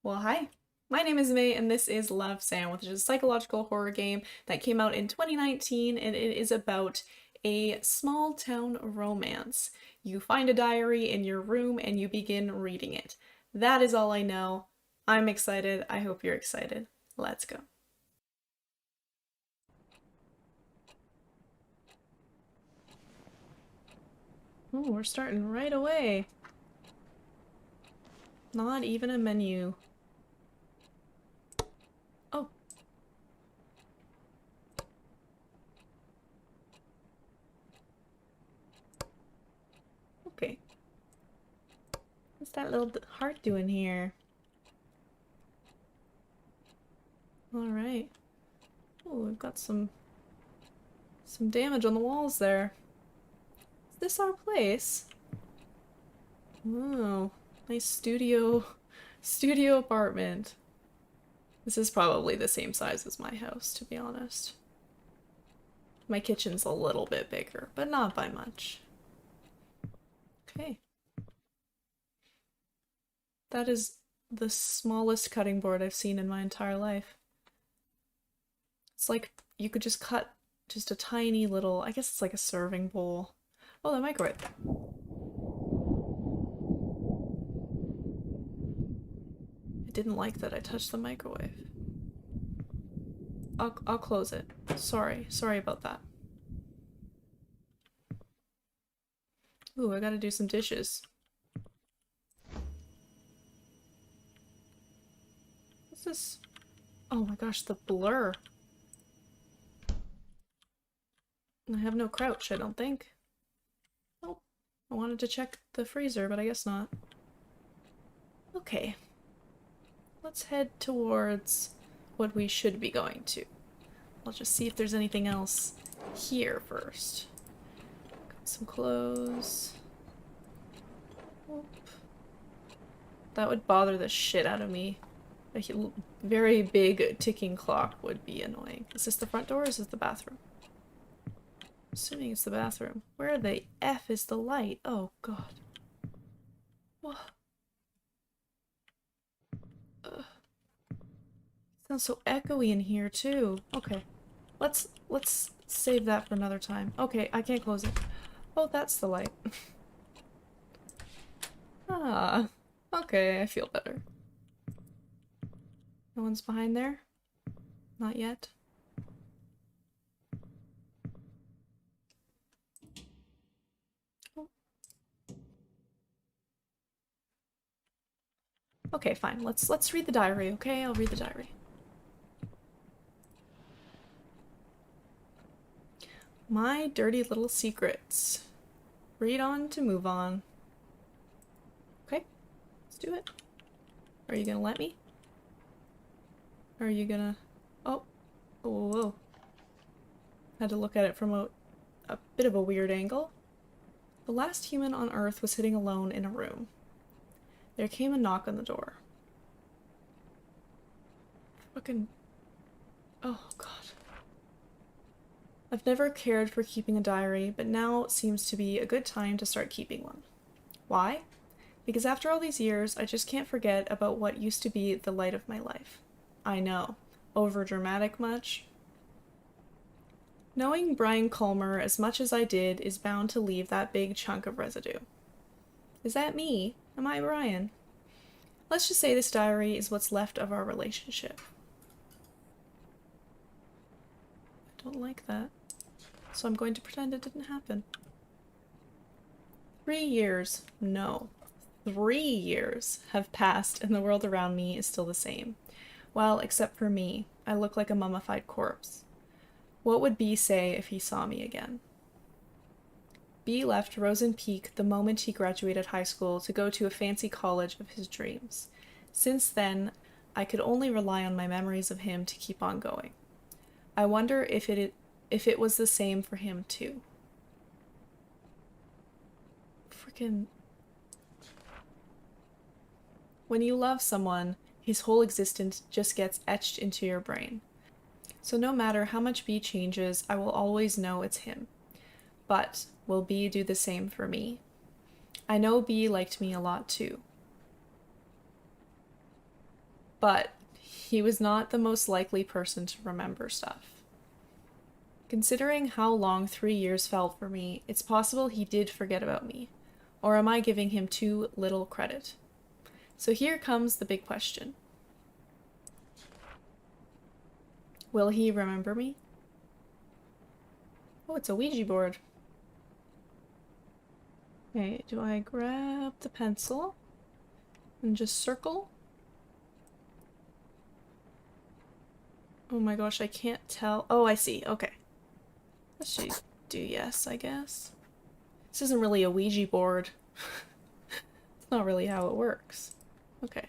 Well, hi. My name is May, and this is Love Sam, which is a psychological horror game that came out in 2019, and it is about a small town romance. You find a diary in your room and you begin reading it. That is all I know. I'm excited. I hope you're excited. Let's go. Oh, we're starting right away. Not even a menu. Oh, okay. What's that little heart doing here? Alright. Oh, we've got some damage on the walls there. Is this our place? Oh, nice studio apartment. This is probably the same size as my house, to be honest. My kitchen's a little bit bigger, but not by much. Okay. That is the smallest cutting board I've seen in my entire life. It's like you could just cut just a tiny little, I guess it's like a serving bowl. Oh, the microwave. I didn't like that I touched the microwave. I'll close it. Sorry about that. Ooh, I gotta do some dishes. What's this? Oh my gosh, the blur. I have no crouch, I don't think. Oh, I wanted to check the freezer, but I guess not. Okay. Let's head towards what we should be going to. I'll just see if there's anything else here first. Got some clothes. Oop. That would bother the shit out of me. A very big ticking clock would be annoying. Is this the front door or is this the bathroom? Assuming it's the bathroom. Where the F is the light? Oh god. What? Sounds so echoey in here too. Okay. Let's save that for another time. Okay, I can't close it. Oh, that's the light. Ah. Okay, I feel better. No one's behind there? Not yet. Oh. Okay, fine. Let's read the diary, okay? I'll read the diary. My dirty little secrets. Read on to move on. Okay, let's do it. Are you gonna let me? Are you gonna... Oh. Oh, whoa. Had to look at it from a bit of a weird angle. The last human on Earth was sitting alone in a room. There came a knock on the door. Fucking... Oh, God. I've never cared for keeping a diary, but now seems to be a good time to start keeping one. Why? Because after all these years, I just can't forget about what used to be the light of my life. I know. Overdramatic much? Knowing Brian Culmer as much as I did is bound to leave that big chunk of residue. Is that me? Am I Brian? Let's just say this diary is what's left of our relationship. I don't like that. So I'm going to pretend it didn't happen. 3 years. No. 3 years have passed and the world around me is still the same. Well, except for me. I look like a mummified corpse. What would B say if he saw me again? B left Rosen Peak the moment he graduated high school to go to a fancy college of his dreams. Since then, I could only rely on my memories of him to keep on going. I wonder if it was the same for him too. Freaking... When you love someone, his whole existence just gets etched into your brain. So no matter how much B changes, I will always know it's him. But will B do the same for me? I know B liked me a lot too. but he was not the most likely person to remember stuff. Considering how long 3 years felt for me, it's possible he did forget about me. Or am I giving him too little credit? So here comes the big question. Will he remember me? Oh, it's a Ouija board. Okay, do I grab the pencil and just circle? Oh my gosh, I can't tell. Oh, I see. Okay. Let's just do yes, I guess. This isn't really a Ouija board. It's not really how it works. Okay.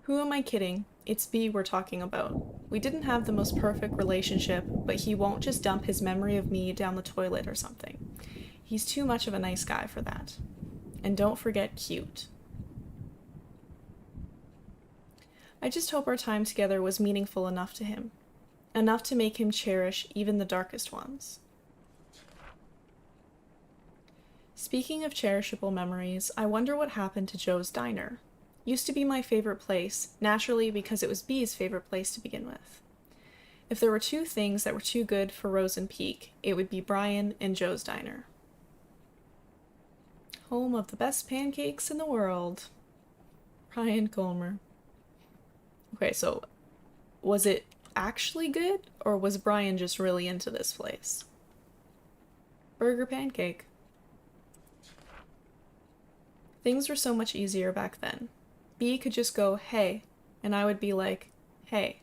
Who am I kidding? It's B we're talking about. We didn't have the most perfect relationship, but he won't just dump his memory of me down the toilet or something. He's too much of a nice guy for that. And don't forget cute. I just hope our time together was meaningful enough to him. Enough to make him cherish even the darkest ones. Speaking of cherishable memories, I wonder what happened to Joe's Diner. Used to be my favorite place, naturally because it was B's favorite place to begin with. If there were two things that were too good for Rose and Peak, it would be Brian and Joe's Diner. Home of the best pancakes in the world. Brian Colmer. Okay, so was it actually good, or was Brian just really into this place? Burger pancake. Things were so much easier back then. B could just go, hey, and I would be like, hey.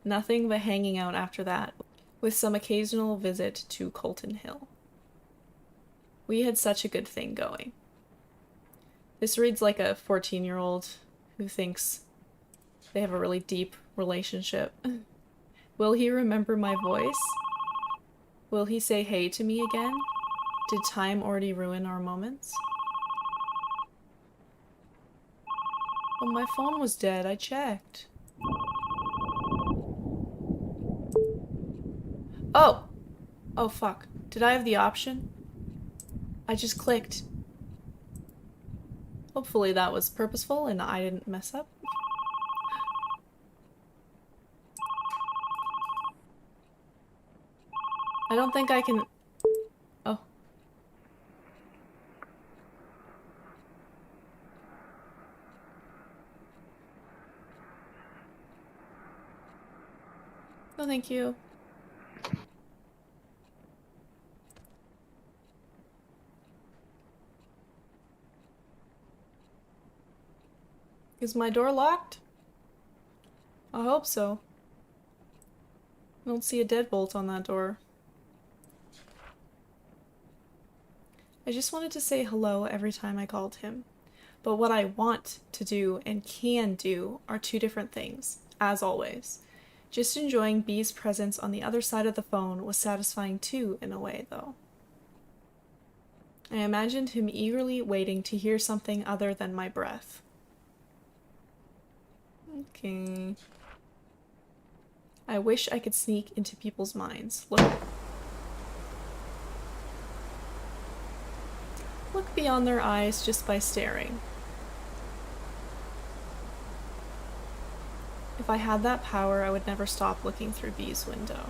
Nothing but hanging out after that, with some occasional visit to Colton Hill. We had such a good thing going. This reads like a 14-year-old who thinks they have a really deep relationship. Will he remember my voice? Will he say hey to me again? Did time already ruin our moments? Oh, my phone was dead. I checked. Oh! Oh, fuck. Did I have the option? I just clicked. Hopefully that was purposeful and I didn't mess up. I don't think I can... Oh. No, thank you. Is my door locked? I hope so. I don't see a deadbolt on that door. I just wanted to say hello every time I called him. But what I want to do and can do are two different things, as always. Just enjoying B's presence on the other side of the phone was satisfying too, in a way, though. I imagined him eagerly waiting to hear something other than my breath. Okay. I wish I could sneak into people's minds. Look beyond their eyes just by staring. If I had that power, I would never stop looking through B's window.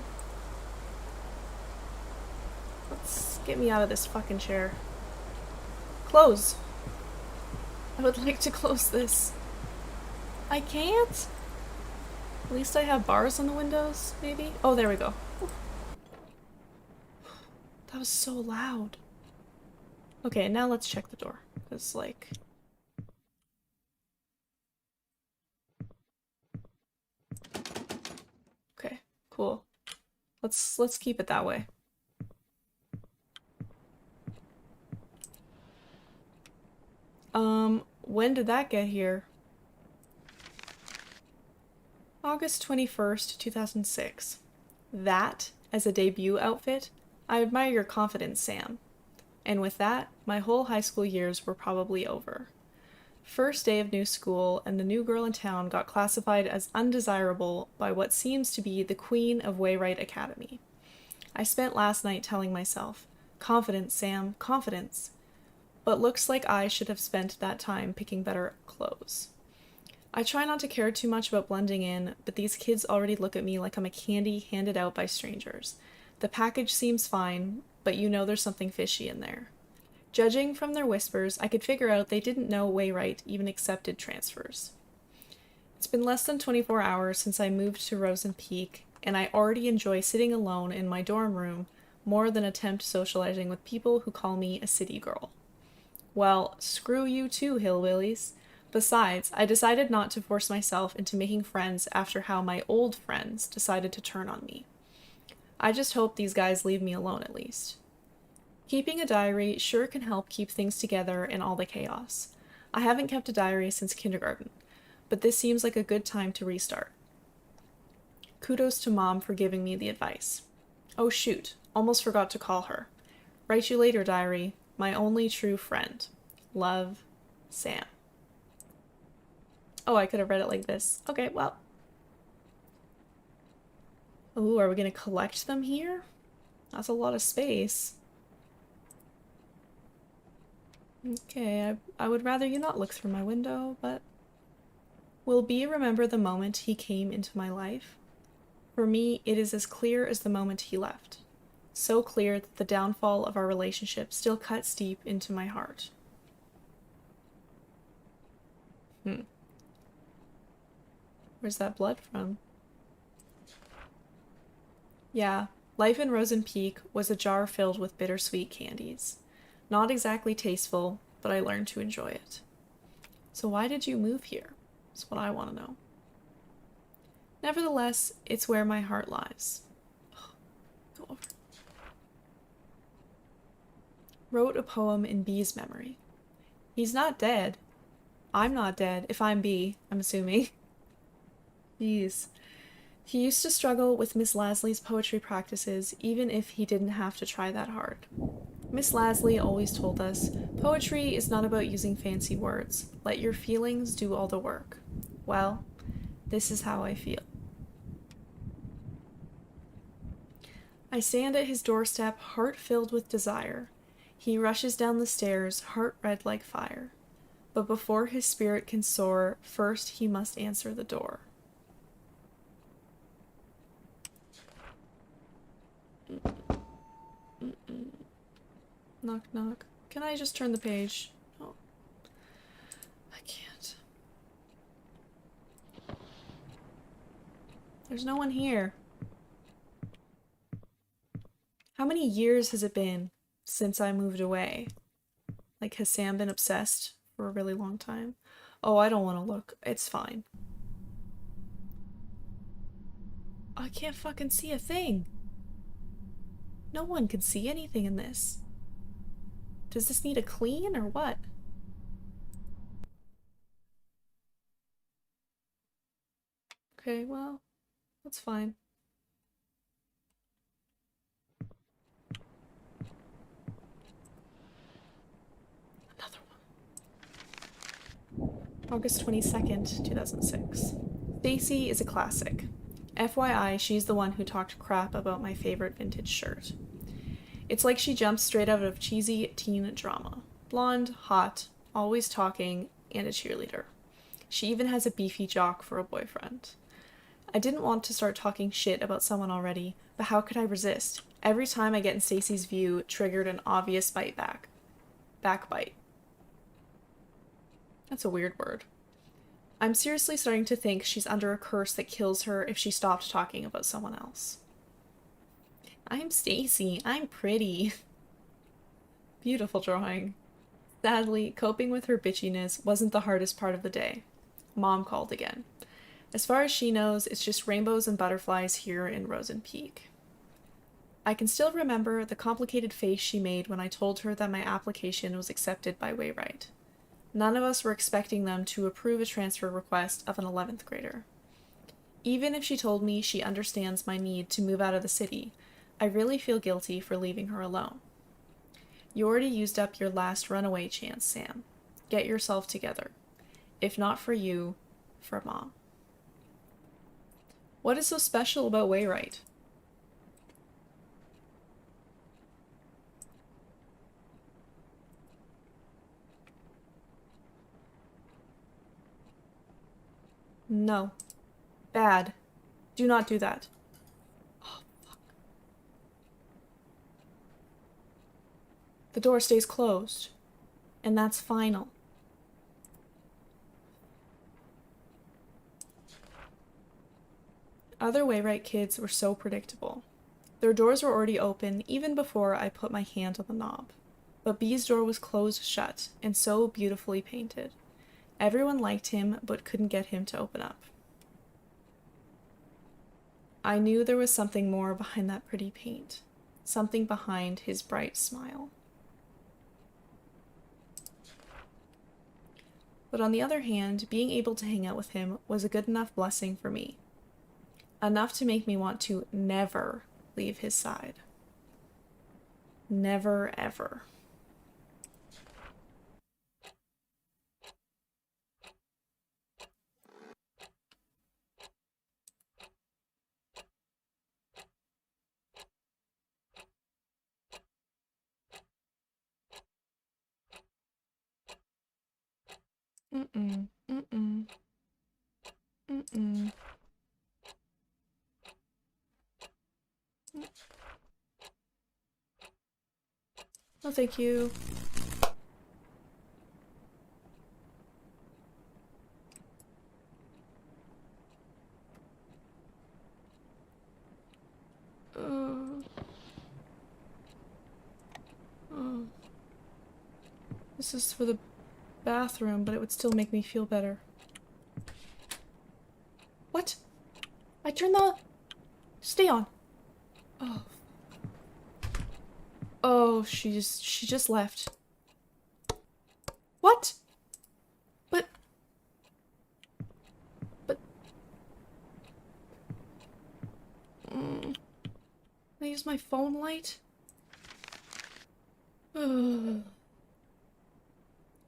Let's get me out of this fucking chair. Close! I would like to close this. I can't? At least I have bars on the windows, maybe? Oh, there we go. That was so loud. Okay, now let's check the door. Because, like... Okay, cool. Let's keep it that way. When did that get here? August 21st, 2006. That, as a debut outfit, I admire your confidence, Sam. And with that, my whole high school years were probably over. First day of new school, and the new girl in town got classified as undesirable by what seems to be the queen of Wayrite Academy. I spent last night telling myself, confidence, Sam, confidence. but looks like I should have spent that time picking better clothes. I try not to care too much about blending in, but these kids already look at me like I'm a candy handed out by strangers. The package seems fine, but you know there's something fishy in there. Judging from their whispers, I could figure out they didn't know Waywright even accepted transfers. It's been less than 24 hours since I moved to Rosen Peak, and I already enjoy sitting alone in my dorm room more than attempt socializing with people who call me a city girl. Well, screw you too, hillbillies. Besides, I decided not to force myself into making friends after how my old friends decided to turn on me. I just hope these guys leave me alone at least. Keeping a diary sure can help keep things together in all the chaos. I haven't kept a diary since kindergarten, but this seems like a good time to restart. Kudos to Mom for giving me the advice. Oh shoot, almost forgot to call her. Write you later, diary. My only true friend. Love, Sam. Oh, I could have read it like this. Okay, well. Ooh, are we going to collect them here? That's a lot of space. Okay, I would rather you not look through my window, but... Will B remember the moment he came into my life? For me, it is as clear as the moment he left. So clear that the downfall of our relationship still cuts deep into my heart. Where's that blood from? Yeah, life in Rosen Peak was a jar filled with bittersweet candies. Not exactly tasteful, but I learned to enjoy it. So why did you move here? That's what I want to know. Nevertheless, it's where my heart lies. Go over. Wrote a poem in B's memory. He's not dead. I'm not dead, if I'm B, I'm assuming. Jeez. He used to struggle with Miss Lasley's poetry practices, even if he didn't have to try that hard. Miss Lasley always told us, poetry is not about using fancy words. Let your feelings do all the work. Well, this is how I feel. I stand at his doorstep, heart filled with desire. He rushes down the stairs, heart red like fire. But before his spirit can soar, first he must answer the door. Knock, knock. Can I just turn the page? Oh. I can't. There's no one here. How many years has it been since I moved away? Like, has Sam been obsessed for a really long time? Oh, I don't want to look. It's fine. I can't fucking see a thing. No one can see anything in this. Does this need a clean or what? Okay, well, that's fine. Another one. August 22nd, 2006. Stacy is a classic. FYI, she's the one who talked crap about my favorite vintage shirt. It's like she jumped straight out of cheesy teen drama. Blonde, hot, always talking, and a cheerleader. She even has a beefy jock for a boyfriend. I didn't want to start talking shit about someone already, but how could I resist? Every time I get in Stacy's view triggered an obvious bite back. Backbite. That's a weird word. I'm seriously starting to think she's under a curse that kills her if she stopped talking about someone else. I'm Stacy. I'm pretty. Beautiful drawing. Sadly, coping with her bitchiness wasn't the hardest part of the day. Mom called again. As far as she knows, it's just rainbows and butterflies here in Rosen Peak. I can still remember the complicated face she made when I told her that my application was accepted by Waywright. None of us were expecting them to approve a transfer request of an 11th grader. Even if she told me she understands my need to move out of the city, I really feel guilty for leaving her alone. You already used up your last runaway chance, Sam. Get yourself together. If not for you, for Mom. What is so special about Waywright? No. Bad. Do not do that. Oh, fuck. The door stays closed. And that's final. Other Wayrite kids were so predictable. Their doors were already open even before I put my hand on the knob. But B's door was closed shut and so beautifully painted. Everyone liked him but couldn't get him to open up. I knew there was something more behind that pretty paint. Something behind his bright smile. But on the other hand, being able to hang out with him was a good enough blessing for me. Enough to make me want to never leave his side. Never, ever. Mm-mm, mm-mm, mm-mm. No, thank you. Uh, uh. This is for the bathroom, but it would still make me feel better. What? I turned the... Stay on. Oh. Oh, she just left. What? But... Can I use my phone light?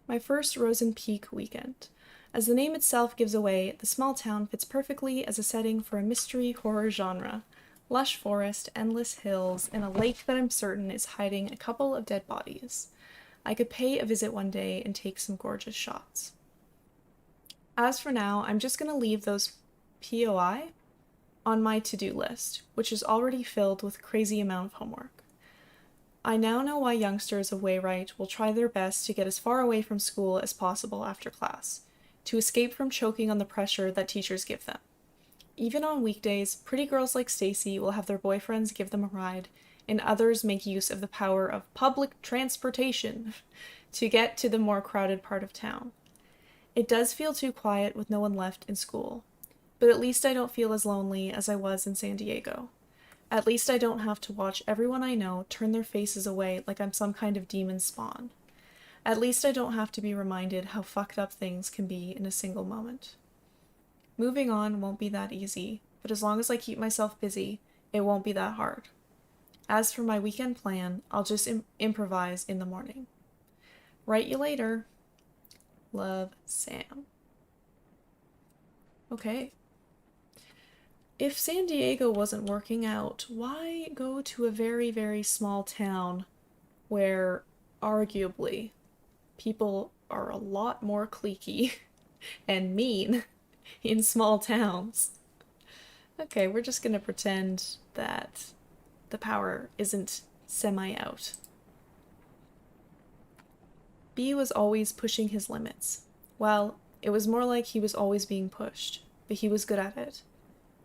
My first Rosen Peak weekend. As the name itself gives away, the small town fits perfectly as a setting for a mystery horror genre. Lush forest, endless hills, and a lake that I'm certain is hiding a couple of dead bodies. I could pay a visit one day and take some gorgeous shots. As for now, I'm just gonna leave those POI on my to-do list, which is already filled with a crazy amount of homework. I now know why youngsters of Wayrite will try their best to get as far away from school as possible after class, to escape from choking on the pressure that teachers give them. Even on weekdays, pretty girls like Stacy will have their boyfriends give them a ride, and others make use of the power of public transportation to get to the more crowded part of town. It does feel too quiet with no one left in school, but at least I don't feel as lonely as I was in San Diego. At least I don't have to watch everyone I know turn their faces away like I'm some kind of demon spawn. At least I don't have to be reminded how fucked up things can be in a single moment. Moving on won't be that easy, but as long as I keep myself busy, it won't be that hard. As for my weekend plan, I'll just improvise in the morning. Write you later. Love, Sam. Okay. If San Diego wasn't working out, why go to a very, very small town where, arguably, people are a lot more cliquey and mean in small towns? Okay, we're just gonna pretend that the power isn't semi-out. B was always pushing his limits. Well, it was more like he was always being pushed, but he was good at it.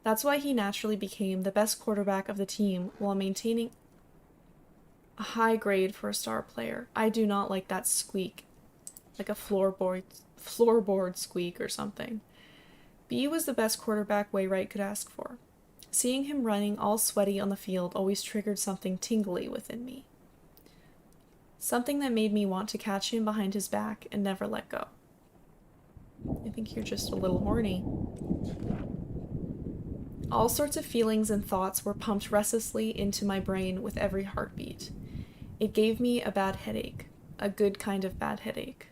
That's why he naturally became the best quarterback of the team while maintaining a high grade for a star player. I do not like that squeak, like a floorboard squeak or something. B was the best quarterback Wayrite could ask for. Seeing him running all sweaty on the field always triggered something tingly within me. Something that made me want to catch him behind his back and never let go. I think you're just a little horny. All sorts of feelings and thoughts were pumped restlessly into my brain with every heartbeat. It gave me a bad headache. A good kind of bad headache.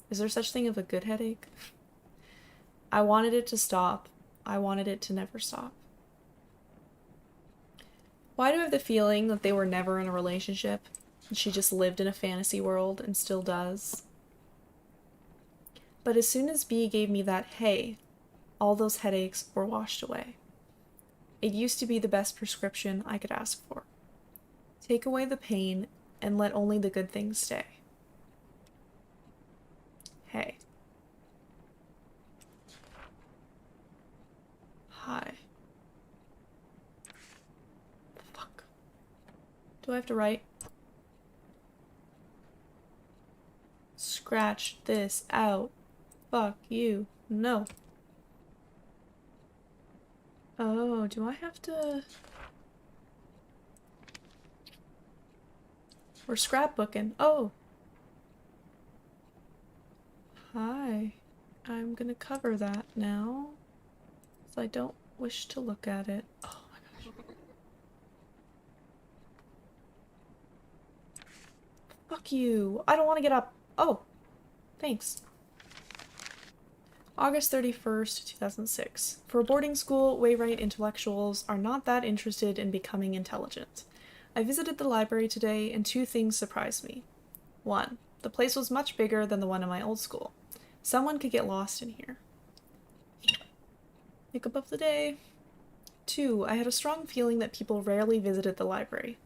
Is there such thing as a good headache? I wanted it to stop. I wanted it to never stop. Why do I have the feeling that they were never in a relationship? And she just lived in a fantasy world and still does? But as soon as B gave me that hey, all those headaches were washed away. It used to be the best prescription I could ask for. Take away the pain and let only the good things stay. Hey. Hi. Fuck. Do I have to write? Scratch this out. Fuck you. No. Oh, do I have to... We're scrapbooking. Oh. Hi. I'm gonna cover that now. So I don't wish to look at it. Oh my gosh. Fuck you. I don't want to get up. Oh. Thanks. August 31st, 2006. For boarding school, Wayrite intellectuals are not that interested in becoming intelligent. I visited the library today and two things surprised me. 1. The place was much bigger than the one in my old school. Someone could get lost in here. Hiccup of the day. 2. I had a strong feeling that people rarely visited the library.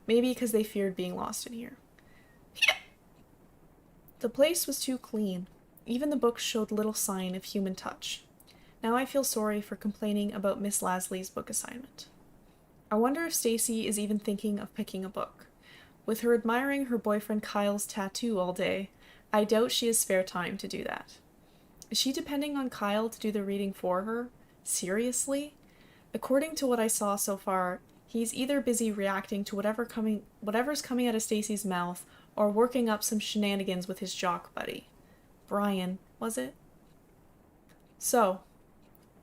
Maybe because they feared being lost in here. The place was too clean. Even the books showed little sign of human touch. Now I feel sorry for complaining about Miss Lasley's book assignment. I wonder if Stacy is even thinking of picking a book. With her admiring her boyfriend Kyle's tattoo all day, I doubt she has spare time to do that. Is she depending on Kyle to do the reading for her? Seriously? According to what I saw so far, he's either busy reacting to whatever's coming out of Stacy's mouth or working up some shenanigans with his jock buddy. Brian, was it? So,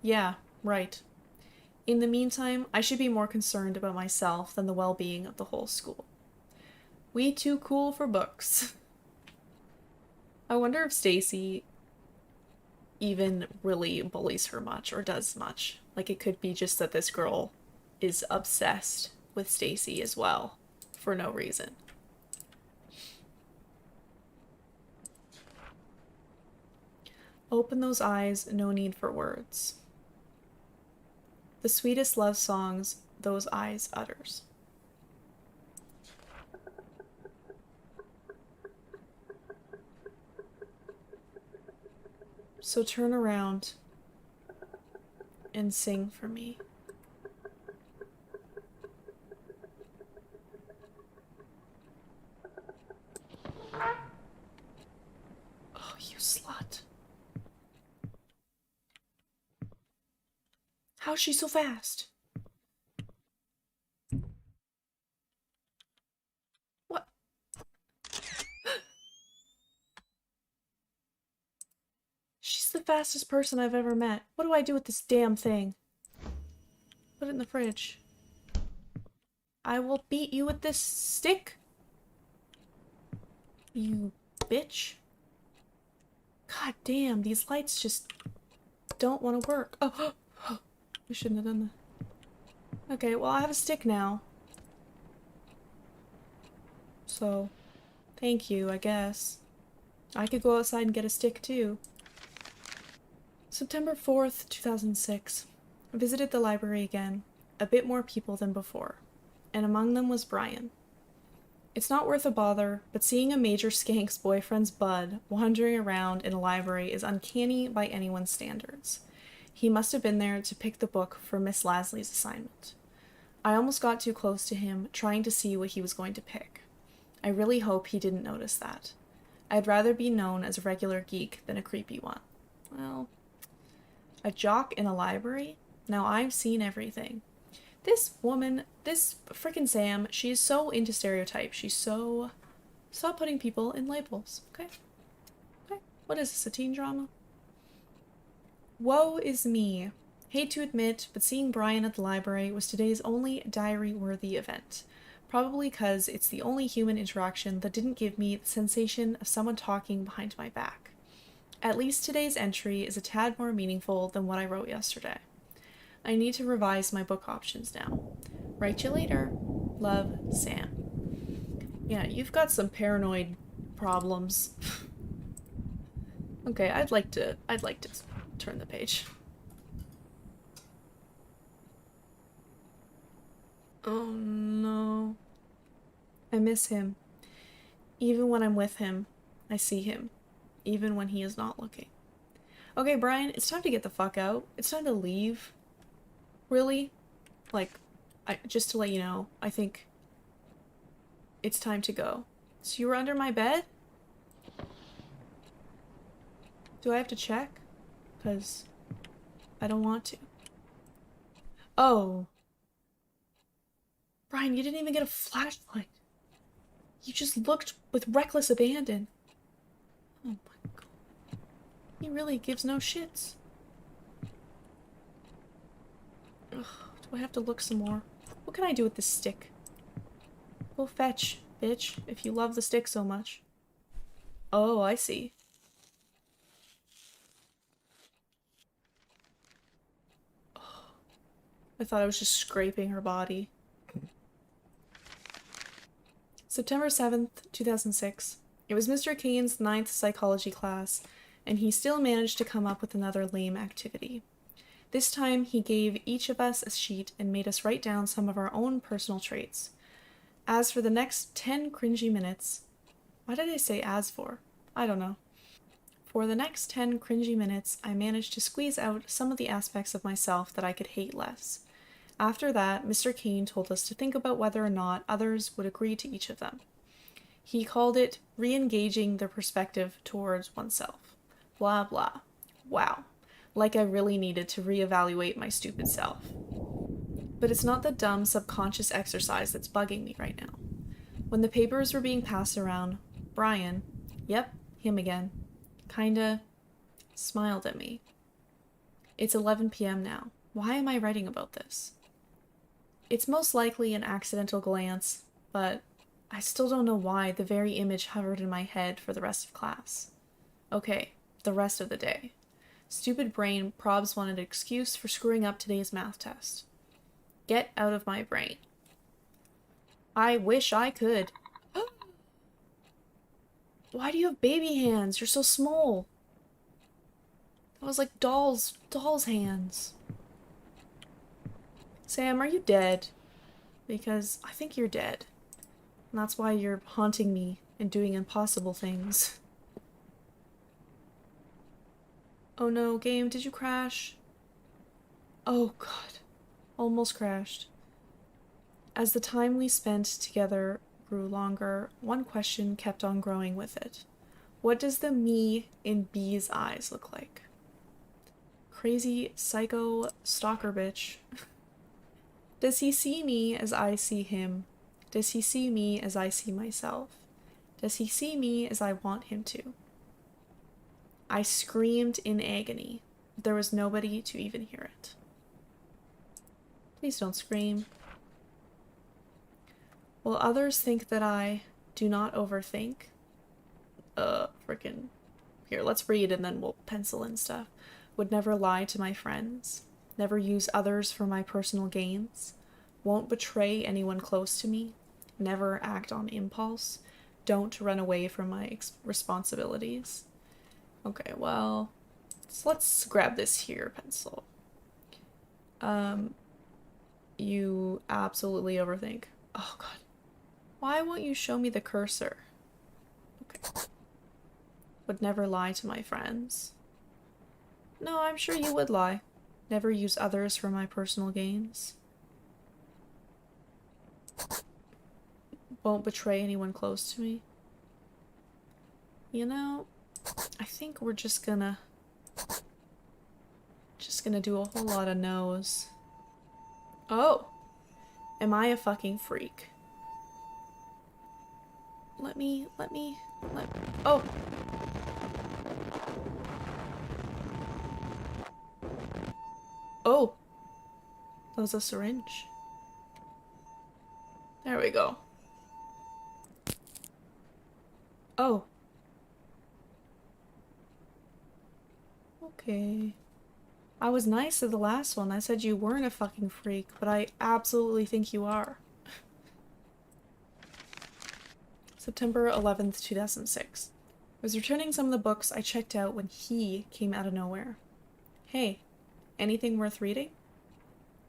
yeah, right. In the meantime, I should be more concerned about myself than the well-being of the whole school. We too cool for books. I wonder if Stacy even really bullies her much or does much. Like, it could be just that this girl is obsessed with Stacy as well, for no reason. Open those eyes, no need for words. The sweetest love songs those eyes utters. So turn around and sing for me. Oh, you slut. How's she so fast? What? She's the fastest person I've ever met. What do I do with this damn thing? Put it in the fridge. I will beat you with this stick. You bitch. God damn, these lights just don't want to work. Oh, we shouldn't have done that. Okay, well, I have a stick now. So, thank you, I guess. I could go outside and get a stick, too. September 4th, 2006. I visited the library again. A bit more people than before. And among them was Brian. It's not worth a bother, but seeing a major skank's boyfriend's bud wandering around in a library is uncanny by anyone's standards. He must have been there to pick the book for Miss Lasley's assignment. I almost got too close to him, trying to see what he was going to pick. I really hope he didn't notice that. I'd rather be known as a regular geek than a creepy one. Well, a jock in a library? Now I've seen everything. This woman, this frickin' Sam, she is so into stereotypes. She's so... Stop putting people in labels, okay? Okay, what is this, a teen drama? Woe is me. Hate to admit, but seeing Brian at the library was today's only diary-worthy event. Probably because it's the only human interaction that didn't give me the sensation of someone talking behind my back. At least today's entry is a tad more meaningful than what I wrote yesterday. I need to revise my book options now. Write you later. Love, Sam. Yeah, you've got some paranoid problems. Okay, I'd like to turn the page. Oh no. I miss him. Even when I'm with him, I see him. Even when he is not looking. Okay, Brian, it's time to get the fuck out. It's time to leave. Really? Like, just to let you know, I think it's time to go. So you were under my bed? Do I have to check? Because I don't want to. Oh. Brian, you didn't even get a flashlight. You just looked with reckless abandon. Oh my god. He really gives no shits. Ugh, do I have to look some more? What can I do with this stick? Go fetch, bitch, if you love the stick so much. Oh, I see. Oh, I thought I was just scraping her body. September 7th, 2006. It was Mr. Kane's ninth psychology class, and he still managed to come up with another lame activity. This time, he gave each of us a sheet and made us write down some of our own personal traits. As for the next 10 cringy minutes, why did I say as for? I don't know. For the next 10 cringy minutes, I managed to squeeze out some of the aspects of myself that I could hate less. After that, Mr. Kane told us to think about whether or not others would agree to each of them. He called it re-engaging the perspective towards oneself. Blah blah. Wow. Like I really needed to reevaluate my stupid self. But it's not the dumb subconscious exercise that's bugging me right now. When the papers were being passed around, Brian, yep, him again, kinda smiled at me. It's 11 p.m. now. Why am I writing about this? It's most likely an accidental glance, but I still don't know why the very image hovered in my head for the rest of class. Okay, the rest of the day. Stupid brain probs wanted an excuse for screwing up today's math test. Get out of my brain. I wish I could. Why do you have baby hands? You're so small. That was like doll's hands. Sam, are you dead? Because I think you're dead. And that's why you're haunting me and doing impossible things. Oh no, game, did you crash? Oh god. Almost crashed. As the time we spent together grew longer, one question kept on growing with it. What does the me in B's eyes look like? Crazy, psycho, stalker bitch. Does he see me as I see him? Does he see me as I see myself? Does he see me as I want him to? I screamed in agony. There was nobody to even hear it. Please don't scream. Will others think that I do not overthink? Frickin'. Here, let's read and then we'll pencil in stuff. Would never lie to my friends. Never use others for my personal gains. Won't betray anyone close to me. Never act on impulse. Don't run away from my responsibilities. Okay, well, so let's grab this here pencil. You absolutely overthink. Oh god. Why won't you show me the cursor? Okay. Would never lie to my friends. No, I'm sure you would lie. Never use others for my personal gains. Won't betray anyone close to me. You know, I think we're just gonna do a whole lot of no's. Oh! Am I a fucking freak? Oh! Oh! That was a syringe. There we go. Oh. Okay. I was nice to the last one. I said you weren't a fucking freak, but I absolutely think you are. September 11th, 2006. I was returning some of the books I checked out when he came out of nowhere. Hey, anything worth reading?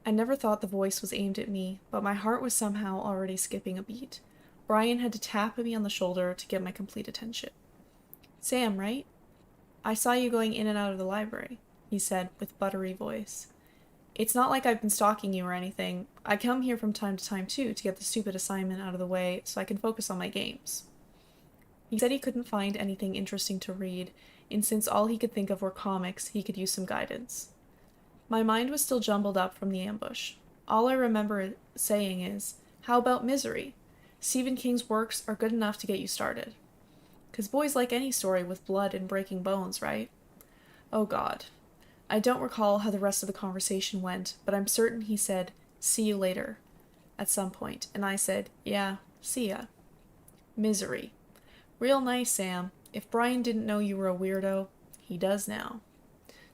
I never thought the voice was aimed at me, but my heart was somehow already skipping a beat. Brian had to tap me on the shoulder to get my complete attention. Sam, right? I saw you going in and out of the library, he said with buttery voice. It's not like I've been stalking you or anything. I come here from time to time, too, to get the stupid assignment out of the way so I can focus on my games. He said he couldn't find anything interesting to read, and since all he could think of were comics, he could use some guidance. My mind was still jumbled up from the ambush. All I remember saying is, how about Misery? Stephen King's works are good enough to get you started. 'Cause boys like any story with blood and breaking bones, right? Oh God. I don't recall how the rest of the conversation went, but I'm certain he said, see you later, at some point, and I said, yeah, see ya. Misery. Real nice, Sam. If Brian didn't know you were a weirdo, he does now.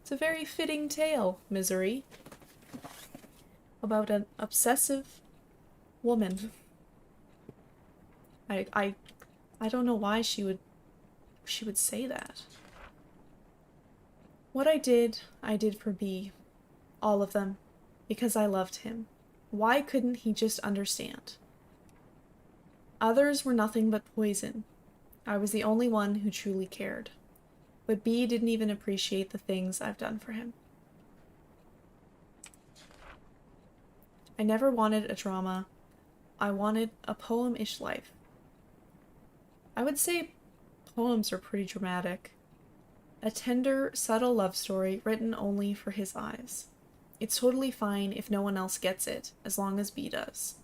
It's a very fitting tale, Misery. About an obsessive woman. I don't know why she would say that. What I did for B. All of them. Because I loved him. Why couldn't he just understand? Others were nothing but poison. I was the only one who truly cared. But B didn't even appreciate the things I've done for him. I never wanted a drama. I wanted a poem-ish life. I would say poems are pretty dramatic. A tender, subtle love story written only for his eyes. It's totally fine if no one else gets it, as long as B does.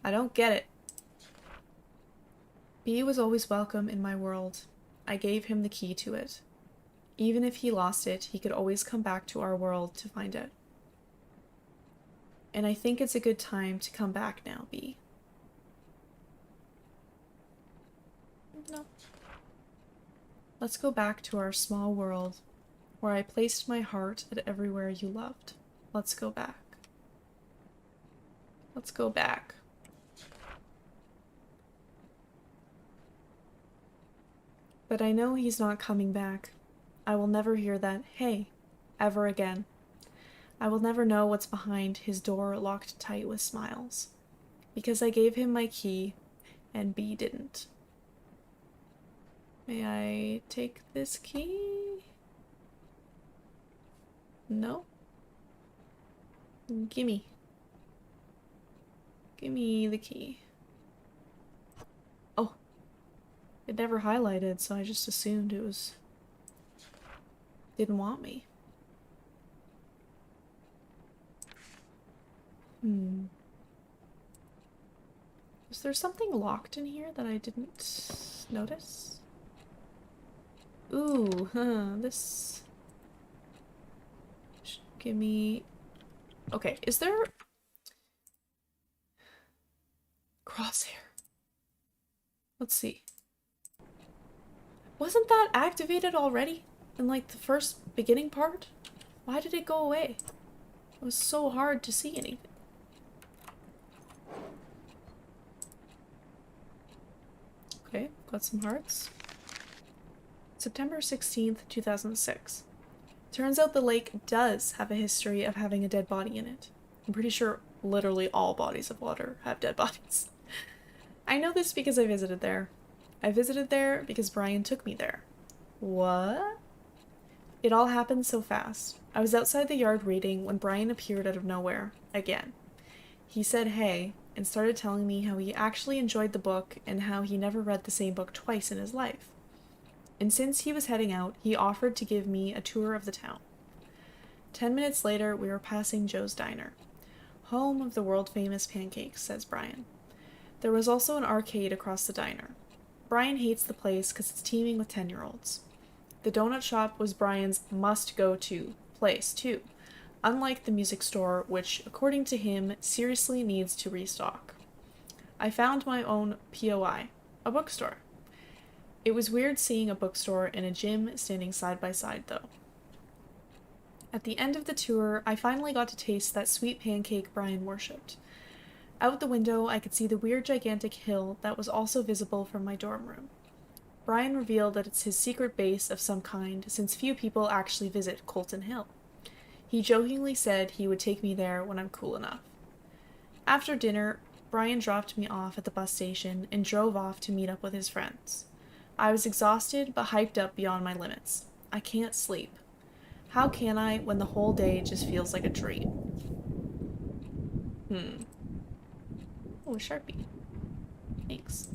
I don't get it. B was always welcome in my world. I gave him the key to it. Even if he lost it, he could always come back to our world to find it. And I think it's a good time to come back now, B. No. Let's go back to our small world, where I placed my heart at everywhere you loved. Let's go back. Let's go back. But I know he's not coming back. I will never hear that "hey" ever again. I will never know what's behind his door locked tight with smiles. Because I gave him my key, and B didn't. May I take this key? No? Gimme. Gimme the key. Oh. It never highlighted, so I just assumed it was... didn't want me. Is there something locked in here that I didn't notice? Ooh, this... Give me... Okay, is there... Crosshair. Let's see. Wasn't that activated already? In like the first beginning part? Why did it go away? It was so hard to see anything. Okay, got some hearts. September 16th, 2006. Turns out the lake does have a history of having a dead body in it. I'm pretty sure literally all bodies of water have dead bodies. I know this because I visited there. I visited there because Brian took me there. What? It all happened so fast. I was outside the yard reading when Brian appeared out of nowhere, again. He said hey, and started telling me how he actually enjoyed the book and how he never read the same book twice in his life. And since he was heading out, he offered to give me a tour of the town. 10 minutes later, we were passing Joe's Diner. Home of the world-famous pancakes, says Brian. There was also an arcade across the diner. Brian hates the place because it's teeming with 10-year-olds. The donut shop was Brian's must-go-to place, too, unlike the music store, which, according to him, seriously needs to restock. I found my own POI, a bookstore. It was weird seeing a bookstore and a gym standing side by side, though. At the end of the tour, I finally got to taste that sweet pancake Brian worshipped. Out the window, I could see the weird gigantic hill that was also visible from my dorm room. Brian revealed that it's his secret base of some kind, since few people actually visit Colton Hill. He jokingly said he would take me there when I'm cool enough. After dinner, Brian dropped me off at the bus station and drove off to meet up with his friends. I was exhausted but hyped up beyond my limits. I can't sleep. How can I when the whole day just feels like a dream? Oh, a Sharpie. Thanks.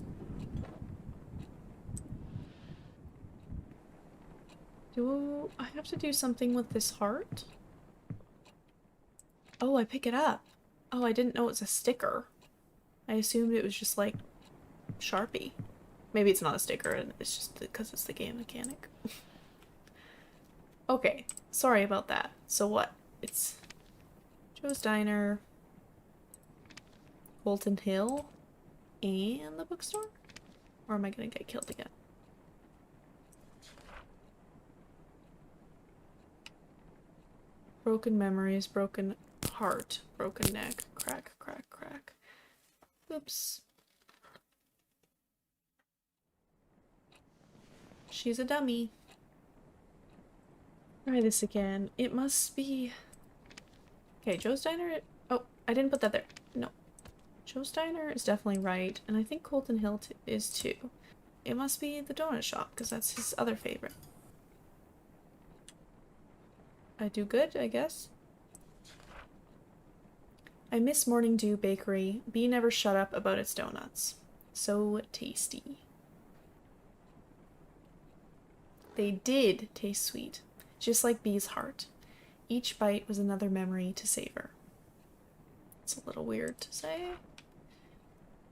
Do I have to do something with this heart? Oh, I pick it up. Oh, I didn't know it was a sticker. I assumed it was just like Sharpie. Maybe it's not a sticker and it's just because it's the game mechanic. Okay, sorry about that. So what? It's Joe's Diner, Bolton Hill, and the bookstore? Or am I gonna get killed again? Broken memories, broken heart, broken neck, crack, crack, crack. Oops. She's a dummy. Try this again. It must be... Okay, Joe's Diner... Oh, I didn't put that there. No. Joe's Diner is definitely right, and I think Colton Hill is too. It must be the donut shop, because that's his other favorite. I do good, I guess. I miss Morning Dew Bakery. Bee never shut up about its donuts. So tasty. They did taste sweet, just like Bee's heart. Each bite was another memory to savor. It's a little weird to say.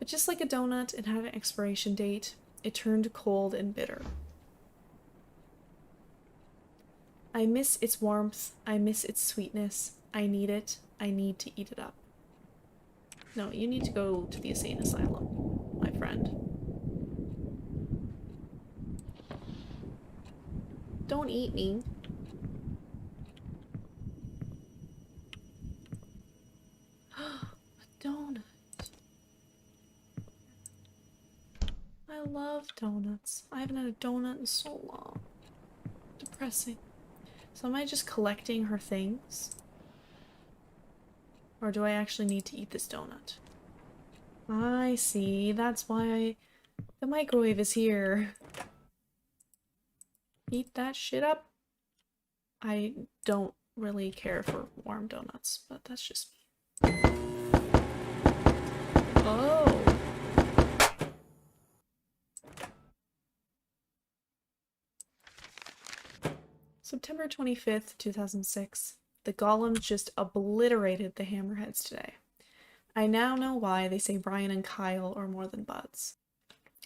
But just like a donut, it had an expiration date. It turned cold and bitter. I miss its warmth. I miss its sweetness. I need it. I need to eat it up. No, you need to go to the insane asylum, my friend. Don't eat me. A donut. I love donuts. I haven't had a donut in so long. Depressing. So am I just collecting her things? Or do I actually need to eat this donut? I see. That's why the microwave is here. Eat that shit up. I don't really care for warm donuts, but that's just me. Oh. September 25th, 2006. The golems just obliterated the hammerheads today. I now know why they say Brian and Kyle are more than buds.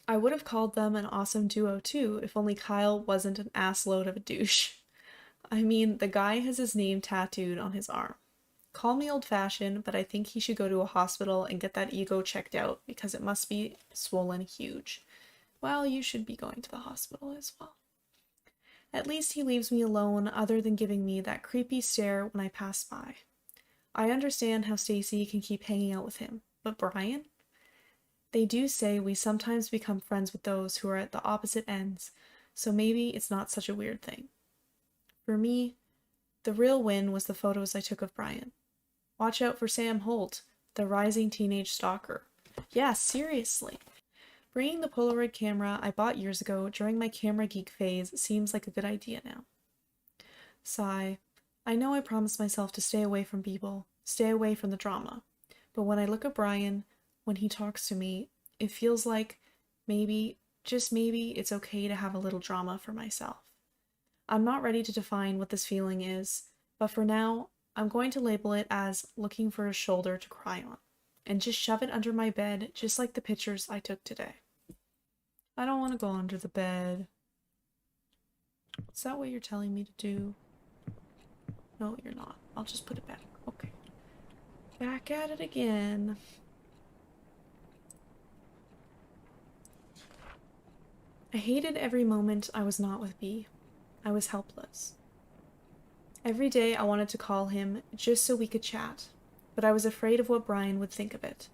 I would have called them an awesome duo too if only Kyle wasn't an assload of a douche. I mean, the guy has his name tattooed on his arm. Call me old-fashioned, but I think he should go to a hospital and get that ego checked out because it must be swollen huge. Well, you should be going to the hospital as well. At least he leaves me alone other than giving me that creepy stare when I pass by. I understand how Stacy can keep hanging out with him, but Brian? They do say we sometimes become friends with those who are at the opposite ends, so maybe it's not such a weird thing. For me, the real win was the photos I took of Brian. Watch out for Sam Holt, the rising teenage stalker. Yeah, seriously. Bringing the Polaroid camera I bought years ago during my camera geek phase seems like a good idea now. Sigh. I know I promised myself to stay away from people, stay away from the drama, but when I look at Brian, when he talks to me, it feels like maybe, just maybe, it's okay to have a little drama for myself. I'm not ready to define what this feeling is, but for now, I'm going to label it as looking for a shoulder to cry on, and just shove it under my bed just like the pictures I took today. I don't want to go under the bed. Is that what you're telling me to do? No, you're not. I'll just put it back. Okay. Back at it again. I hated every moment I was not with Bee. I was helpless. Every day I wanted to call him just so we could chat, but I was afraid of what Brian would think of it.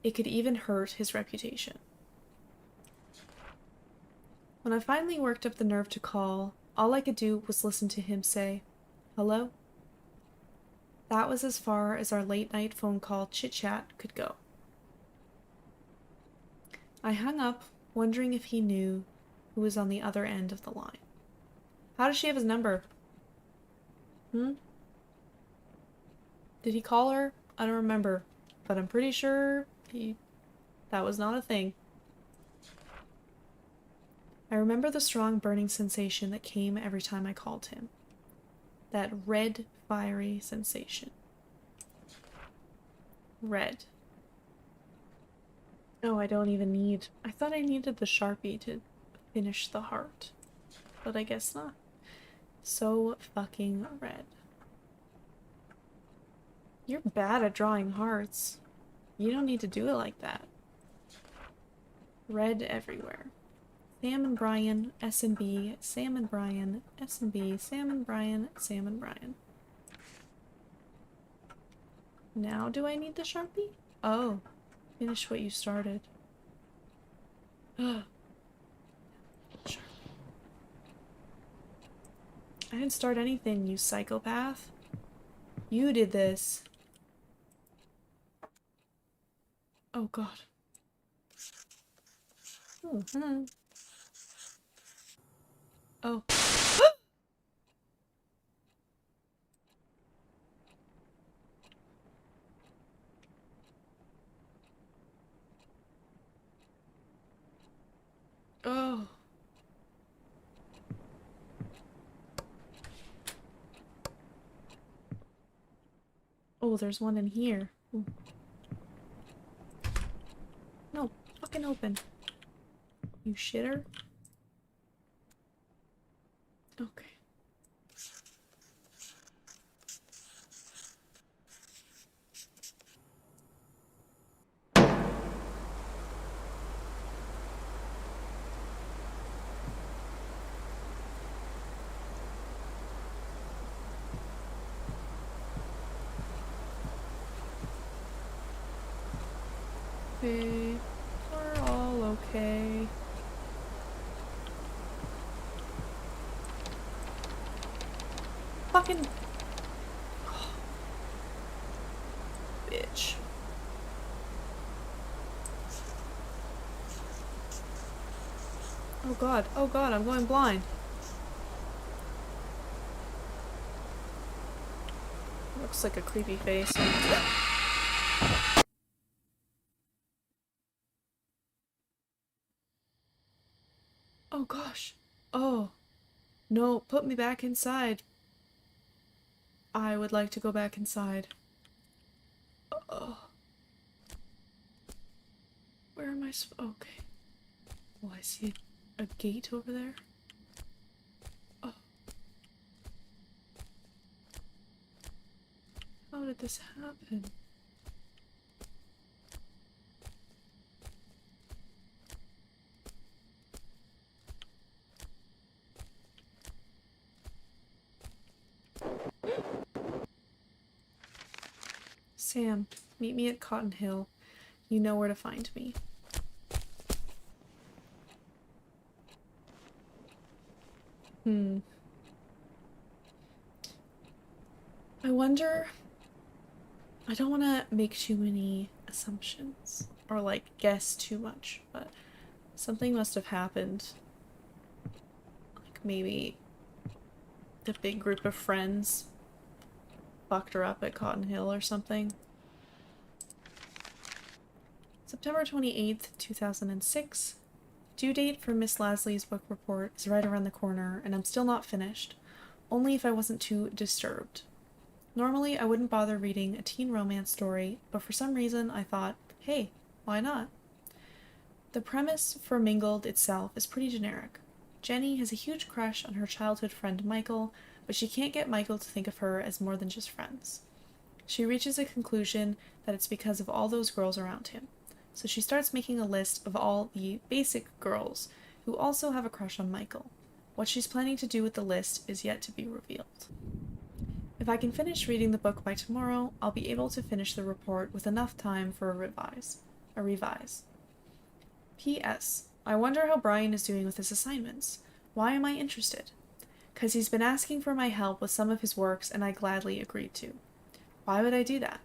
It could even hurt his reputation. When I finally worked up the nerve to call, all I could do was listen to him say, "Hello?" That was as far as our late-night phone call chit-chat could go. I hung up, wondering if he knew who was on the other end of the line. How does she have his number? Did he call her? I don't remember, but I'm pretty sure that was not a thing. I remember the strong burning sensation that came every time I called him. That red, fiery sensation. Red. Oh, I don't even need... I thought I needed the Sharpie to finish the heart. But I guess not. So fucking red. You're bad at drawing hearts. You don't need to do it like that. Red everywhere. Sam and Brian, S and B, Sam and Brian, S and B, Sam and Brian, Sam and Brian. Now do I need the Sharpie? Oh. Finish what you started. Ugh. Sharpie. I didn't start anything, you psychopath. You did this. Oh god. Oh, hello. Oh. Oh. Oh, there's one in here. Ooh. No, fucking open. You shitter. Okay. Okay. We're all okay. Fucking... Oh. Bitch. Oh god, I'm going blind. Looks like a creepy face. Oh gosh. Oh. No, put me back inside. I would like to go back inside. Oh. Where am I okay. Oh, I see a gate over there. Oh. How did this happen? Sam, meet me at Cotton Hill. You know where to find me. I wonder... I don't want to make too many assumptions or like guess too much, but something must have happened. Like maybe the big group of friends fucked her up at Cotton Hill or something. September 28th, 2006. Due date for Miss Lasley's book report is right around the corner, and I'm still not finished. Only if I wasn't too disturbed. Normally, I wouldn't bother reading a teen romance story, but for some reason I thought, hey, why not? The premise for Mingled itself is pretty generic. Jenny has a huge crush on her childhood friend Michael, but she can't get Michael to think of her as more than just friends. She reaches a conclusion that it's because of all those girls around him. So she starts making a list of all the basic girls who also have a crush on Michael. What she's planning to do with the list is yet to be revealed. If I can finish reading the book by tomorrow, I'll be able to finish the report with enough time for a revise. P.S. I wonder how Brian is doing with his assignments. Why am I interested? 'Cause he's been asking for my help with some of his works and I gladly agreed to. Why would I do that?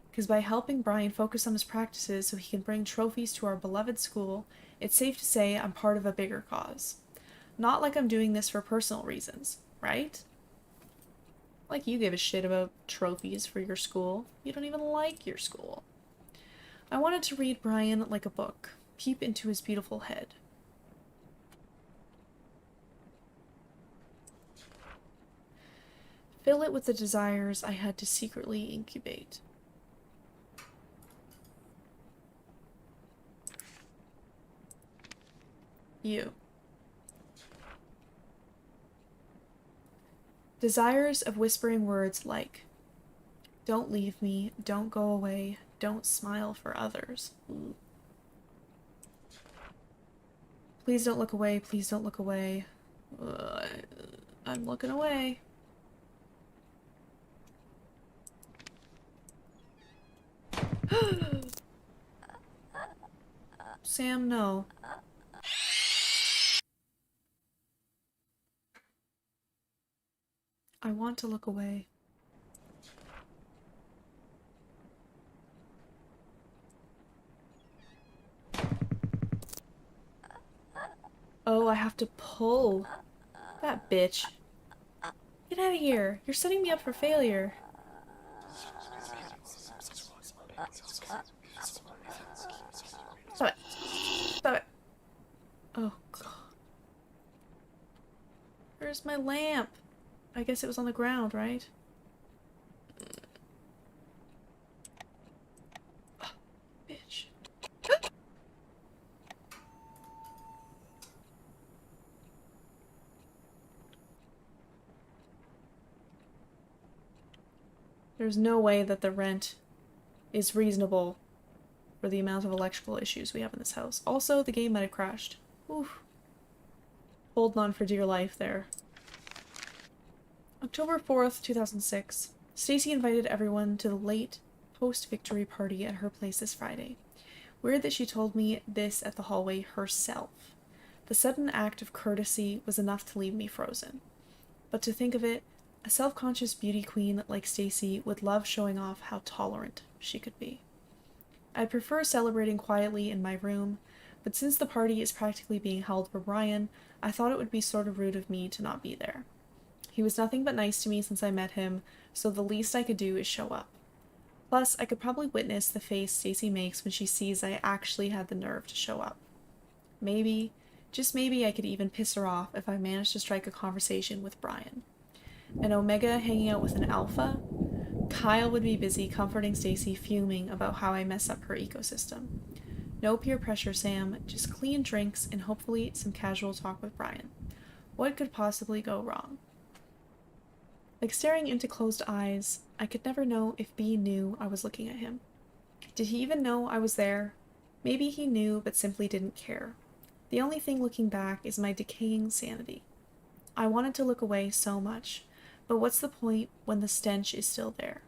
Because by helping Brian focus on his practices so he can bring trophies to our beloved school, it's safe to say I'm part of a bigger cause. Not like I'm doing this for personal reasons, right? Like you give a shit about trophies for your school. You don't even like your school. I wanted to read Brian like a book, peep into his beautiful head. Fill it with the desires I had to secretly incubate. You. Desires of whispering words like, don't leave me, don't go away, don't smile for others. Ooh. Please don't look away, please don't look away. I'm looking away. Sam, no. I want to look away. Oh, I have to pull. That bitch. Get out of here. You're setting me up for failure. Stop it. Stop it. Oh, God. Where's my lamp? I guess it was on the ground, right? Oh, bitch. There's no way that the rent is reasonable for the amount of electrical issues we have in this house. Also, the game might have crashed. Oof. Holding on for dear life there. October 4th, 2006. Stacy invited everyone to the late post-victory party at her place this Friday. Weird that she told me this at the hallway herself. The sudden act of courtesy was enough to leave me frozen. But to think of it, a self-conscious beauty queen like Stacy would love showing off how tolerant she could be. I'd prefer celebrating quietly in my room, but since the party is practically being held for Brian, I thought it would be sort of rude of me to not be there. He was nothing but nice to me since I met him, so the least I could do is show up. Plus, I could probably witness the face Stacy makes when she sees I actually had the nerve to show up. Maybe, just maybe I could even piss her off if I managed to strike a conversation with Brian. An Omega hanging out with an Alpha? Kyle would be busy comforting Stacy, fuming about how I mess up her ecosystem. No peer pressure, Sam, just clean drinks and hopefully some casual talk with Brian. What could possibly go wrong? Like staring into closed eyes, I could never know if B knew I was looking at him. Did he even know I was there? Maybe he knew but simply didn't care. The only thing looking back is my decaying sanity. I wanted to look away so much, but what's the point when the stench is still there?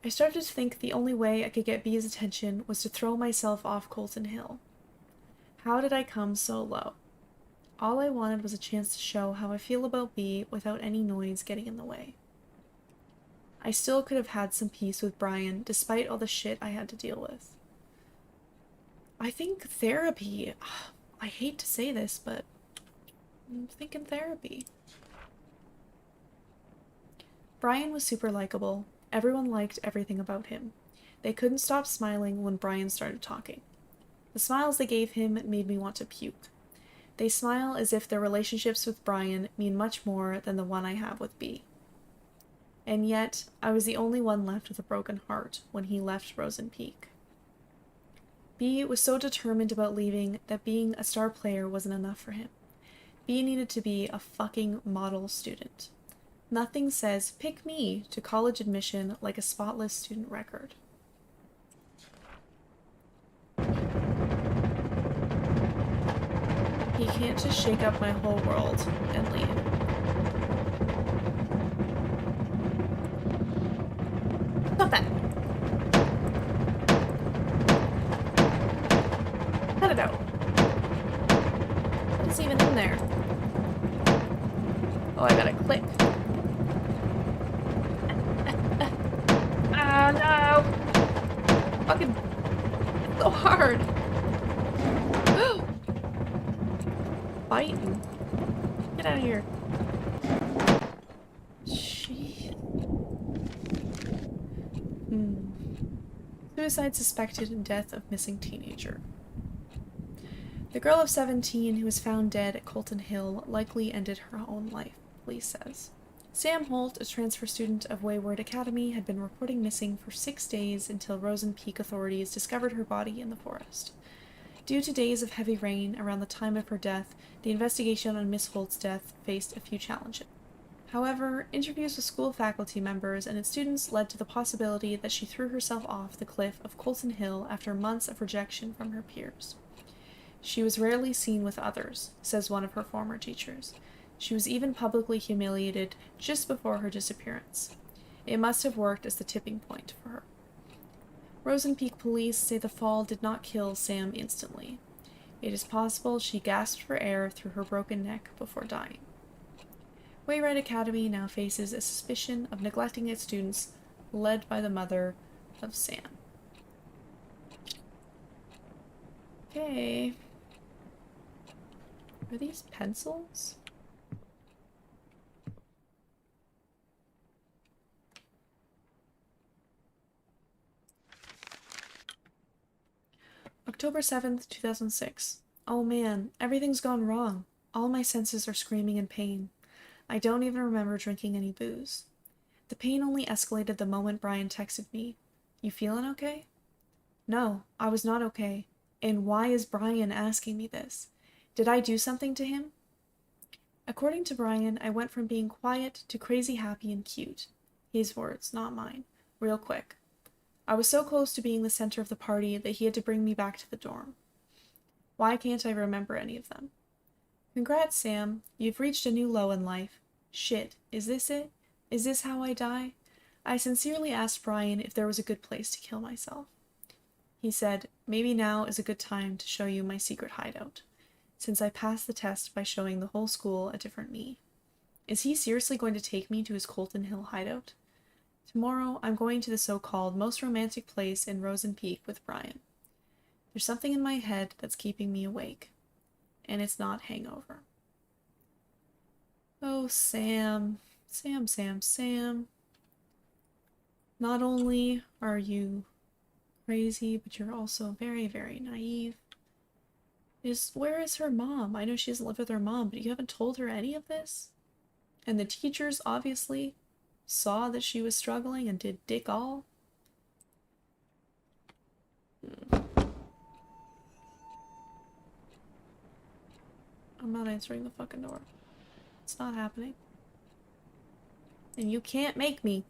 I started to think the only way I could get B's attention was to throw myself off Colton Hill. How did I come so low? All I wanted was a chance to show how I feel about B without any noise getting in the way. I still could have had some peace with Brian despite all the shit I had to deal with. I think therapy... I hate to say this, but I'm thinking therapy. Brian was super likable. Everyone liked everything about him. They couldn't stop smiling when Brian started talking. The smiles they gave him made me want to puke. They smile as if their relationships with Brian mean much more than the one I have with B. And yet, I was the only one left with a broken heart when he left Rosen Peak. B was so determined about leaving that being a star player wasn't enough for him. B needed to be a fucking model student. Nothing says, pick me, to college admission like a spotless student record. He can't just shake up my whole world and leave. Stop that! Cut it out. What is even in there? Oh, I gotta click. fucking so hard. Biting. Get out of here. Shit. Suicide suspected in death of missing teenager. The girl of 17 who was found dead at Colton Hill likely ended her own life, police says. Sam Holt, a transfer student of Wayward Academy, had been reporting missing for 6 days until Rosen Peak authorities discovered her body in the forest. Due to days of heavy rain around the time of her death, the investigation on Miss Holt's death faced a few challenges. However, interviews with school faculty members and its students led to the possibility that she threw herself off the cliff of Colton Hill after months of rejection from her peers. She was rarely seen with others, says one of her former teachers. She was even publicly humiliated just before her disappearance. It must have worked as the tipping point for her. Rosen Peak police say the fall did not kill Sam instantly. It is possible she gasped for air through her broken neck before dying. Wayward Academy now faces a suspicion of neglecting its students, led by the mother of Sam. Okay. Are these pencils? October 7th, 2006. Oh man, everything's gone wrong. All my senses are screaming in pain. I don't even remember drinking any booze. The pain only escalated the moment Brian texted me. You feeling okay? No, I was not okay. And why is Brian asking me this? Did I do something to him? According to Brian, I went from being quiet to crazy happy and cute. His words, not mine. Real quick. I was so close to being the center of the party that he had to bring me back to the dorm. Why can't I remember any of them? Congrats, Sam. You've reached a new low in life. Shit, is this it? Is this how I die? I sincerely asked Brian if there was a good place to kill myself. He said, maybe now is a good time to show you my secret hideout, since I passed the test by showing the whole school a different me. Is he seriously going to take me to his Colton Hill hideout? Tomorrow, I'm going to the so-called most romantic place in Rosen Peak with Brian. There's something in my head that's keeping me awake, and it's not hangover. Oh, Sam. Sam. Not only are you crazy, but you're also very, very naive. Where is her mom? I know she doesn't live with her mom, but you haven't told her any of this? And the teachers obviously saw that she was struggling and did dick all? I'm not answering the fucking door. It's not happening. And you can't make me.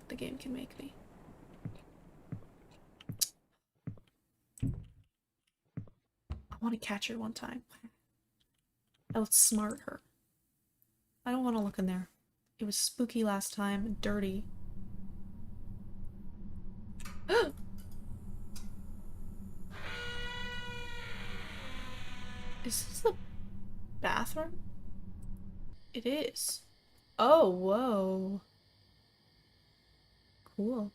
The game can make me. I want to catch her one time. Outsmart her. I don't want to look in there. It was spooky last time and dirty. Is this the bathroom? It is. Oh, whoa. Cool.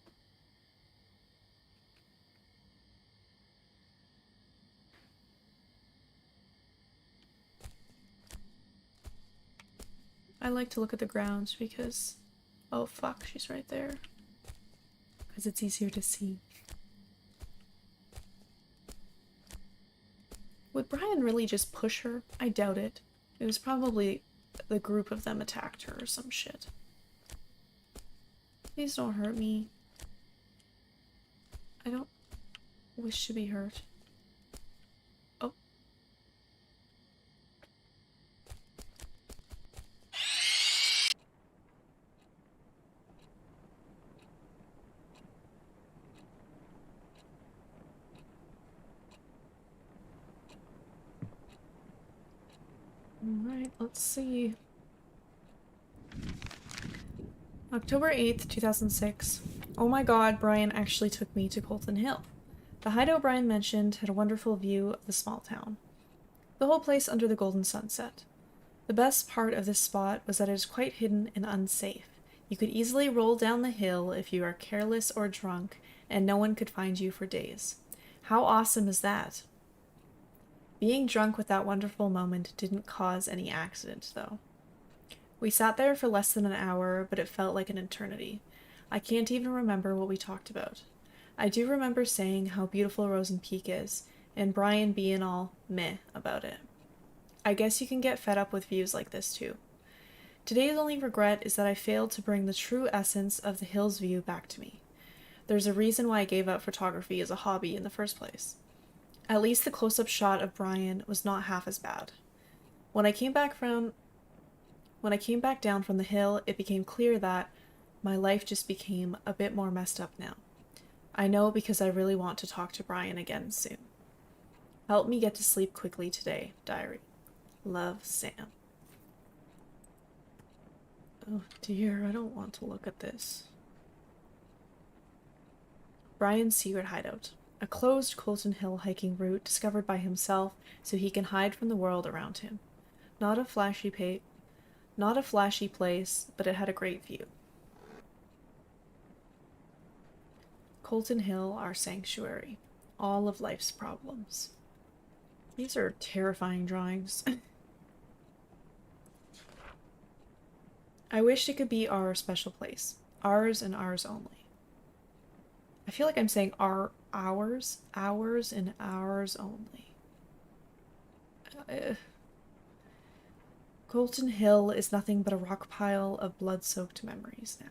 I like to look at the ground because... Oh fuck, she's right there. Because it's easier to see. Would Brian really just push her? I doubt it. It was probably the group of them attacked her or some shit. Please don't hurt me. I don't wish to be hurt. Oh. Alright, let's see. October 8th, 2006. Oh my god, Brian actually took me to Colton Hill. The hideout Brian mentioned had a wonderful view of the small town. The whole place under the golden sunset. The best part of this spot was that it is quite hidden and unsafe. You could easily roll down the hill if you are careless or drunk, and no one could find you for days. How awesome is that? Being drunk with that wonderful moment didn't cause any accident, though. We sat there for less than an hour, but it felt like an eternity. I can't even remember what we talked about. I do remember saying how beautiful Rosen Peak is, and Brian being all meh about it. I guess you can get fed up with views like this too. Today's only regret is that I failed to bring the true essence of the hill's view back to me. There's a reason why I gave up photography as a hobby in the first place. At least the close-up shot of Brian was not half as bad. When I came back down from the hill, it became clear that my life just became a bit more messed up now. I know because I really want to talk to Brian again soon. Help me get to sleep quickly today, diary. Love, Sam. Oh dear, I don't want to look at this. Brian's secret hideout. A closed Colton Hill hiking route discovered by himself so he can hide from the world around him. Not a flashy place, but it had a great view. Colton Hill, our sanctuary. All of life's problems. These are terrifying drawings. I wished it could be our special place. Ours and ours only. I feel like I'm saying ours and ours only. Colton Hill is nothing but a rock pile of blood-soaked memories now.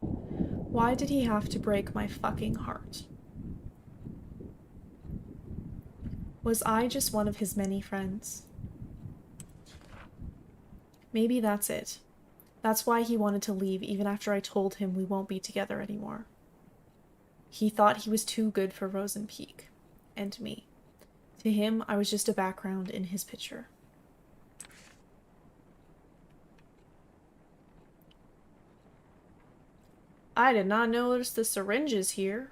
Why did he have to break my fucking heart? Was I just one of his many friends? Maybe that's it. That's why he wanted to leave even after I told him we won't be together anymore. He thought he was too good for Rosen Peak. And me. To him, I was just a background in his picture. I did not notice the syringes here.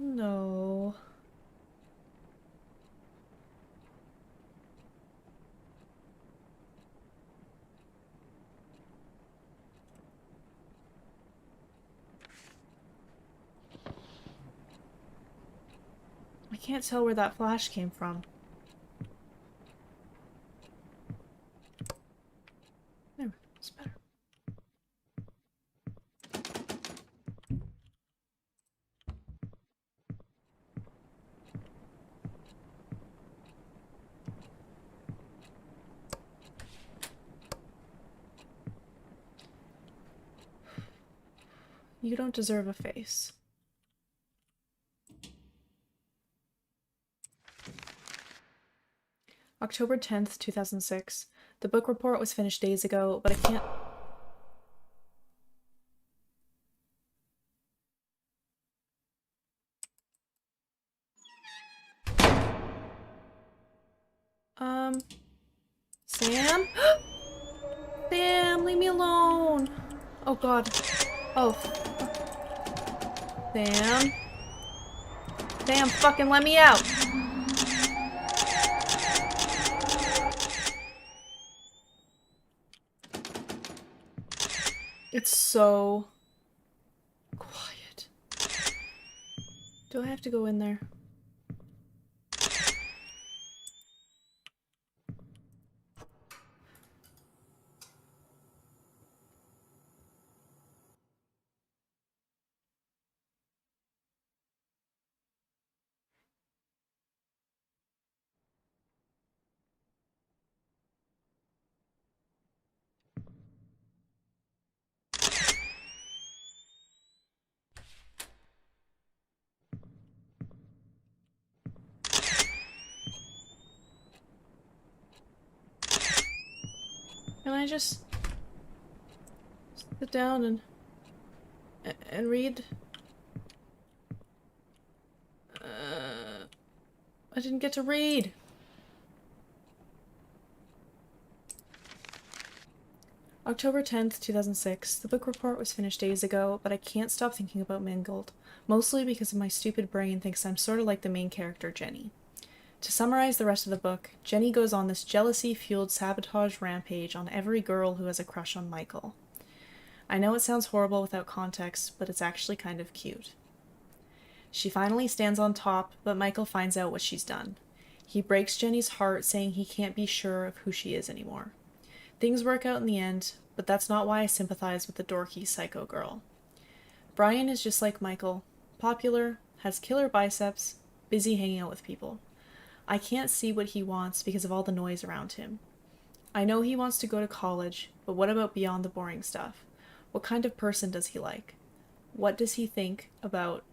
No. I can't tell where that flash came from. There, it's better. You don't deserve a face. October 10th, 2006. The book report was finished days ago, but I can't... Sam? Sam, leave me alone! Oh god. Oh. Sam? Sam, fucking let me out! It's so quiet. Do I have to go in there? Can I just sit down and read? I didn't get to read. October 10th, 2006. The book report was finished days ago, but I can't stop thinking about Mangold, mostly because my stupid brain thinks I'm sort of like the main character, Jenny. To summarize the rest of the book, Jenny goes on this jealousy-fueled sabotage rampage on every girl who has a crush on Michael. I know it sounds horrible without context, but it's actually kind of cute. She finally stands on top, but Michael finds out what she's done. He breaks Jenny's heart, saying he can't be sure of who she is anymore. Things work out in the end, but that's not why I sympathize with the dorky psycho girl. Brian is just like Michael, popular, has killer biceps, busy hanging out with people. I can't see what he wants because of all the noise around him. I know he wants to go to college, but what about beyond the boring stuff? What kind of person does he like? What does he think about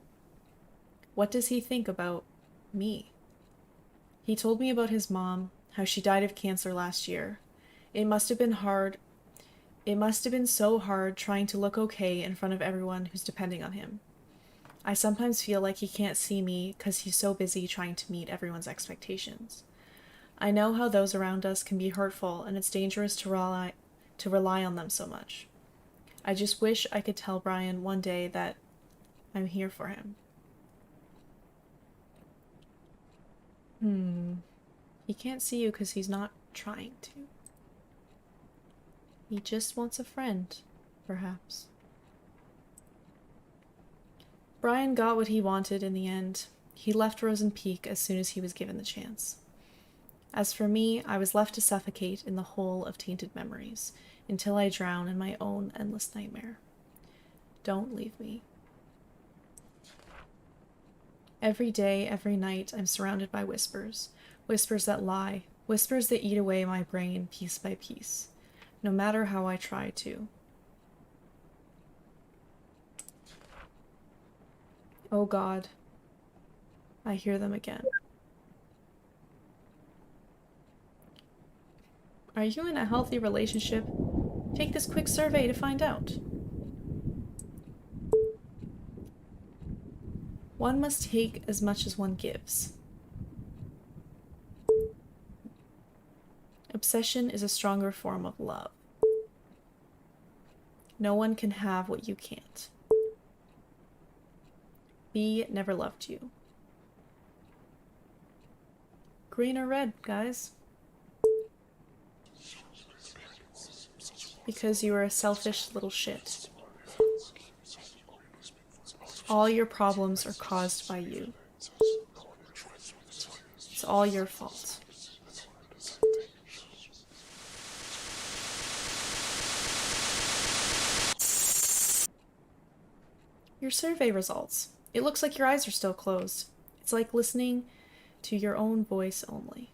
me? He told me about his mom, how she died of cancer last year. It must have been so hard trying to look okay in front of everyone who's depending on him. I sometimes feel like he can't see me because he's so busy trying to meet everyone's expectations. I know how those around us can be hurtful, and it's dangerous to rely on them so much. I just wish I could tell Brian one day that I'm here for him. He can't see you because he's not trying to. He just wants a friend, perhaps. Brian got what he wanted in the end. He left Rosen Peak as soon as he was given the chance. As for me, I was left to suffocate in the hole of tainted memories, until I drown in my own endless nightmare. Don't leave me. Every day, every night, I'm surrounded by whispers. Whispers that lie. Whispers that eat away my brain piece by piece. No matter how I try to. Oh God. I hear them again. Are you in a healthy relationship? Take this quick survey to find out. One must take as much as one gives. Obsession is a stronger form of love. No one can have what you can't. B never loved you. Green or red, guys? Because you are a selfish little shit. All your problems are caused by you. It's all your fault. Your survey results. It looks like your eyes are still closed. It's like listening to your own voice only.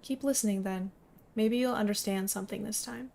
Keep listening then. Maybe you'll understand something this time.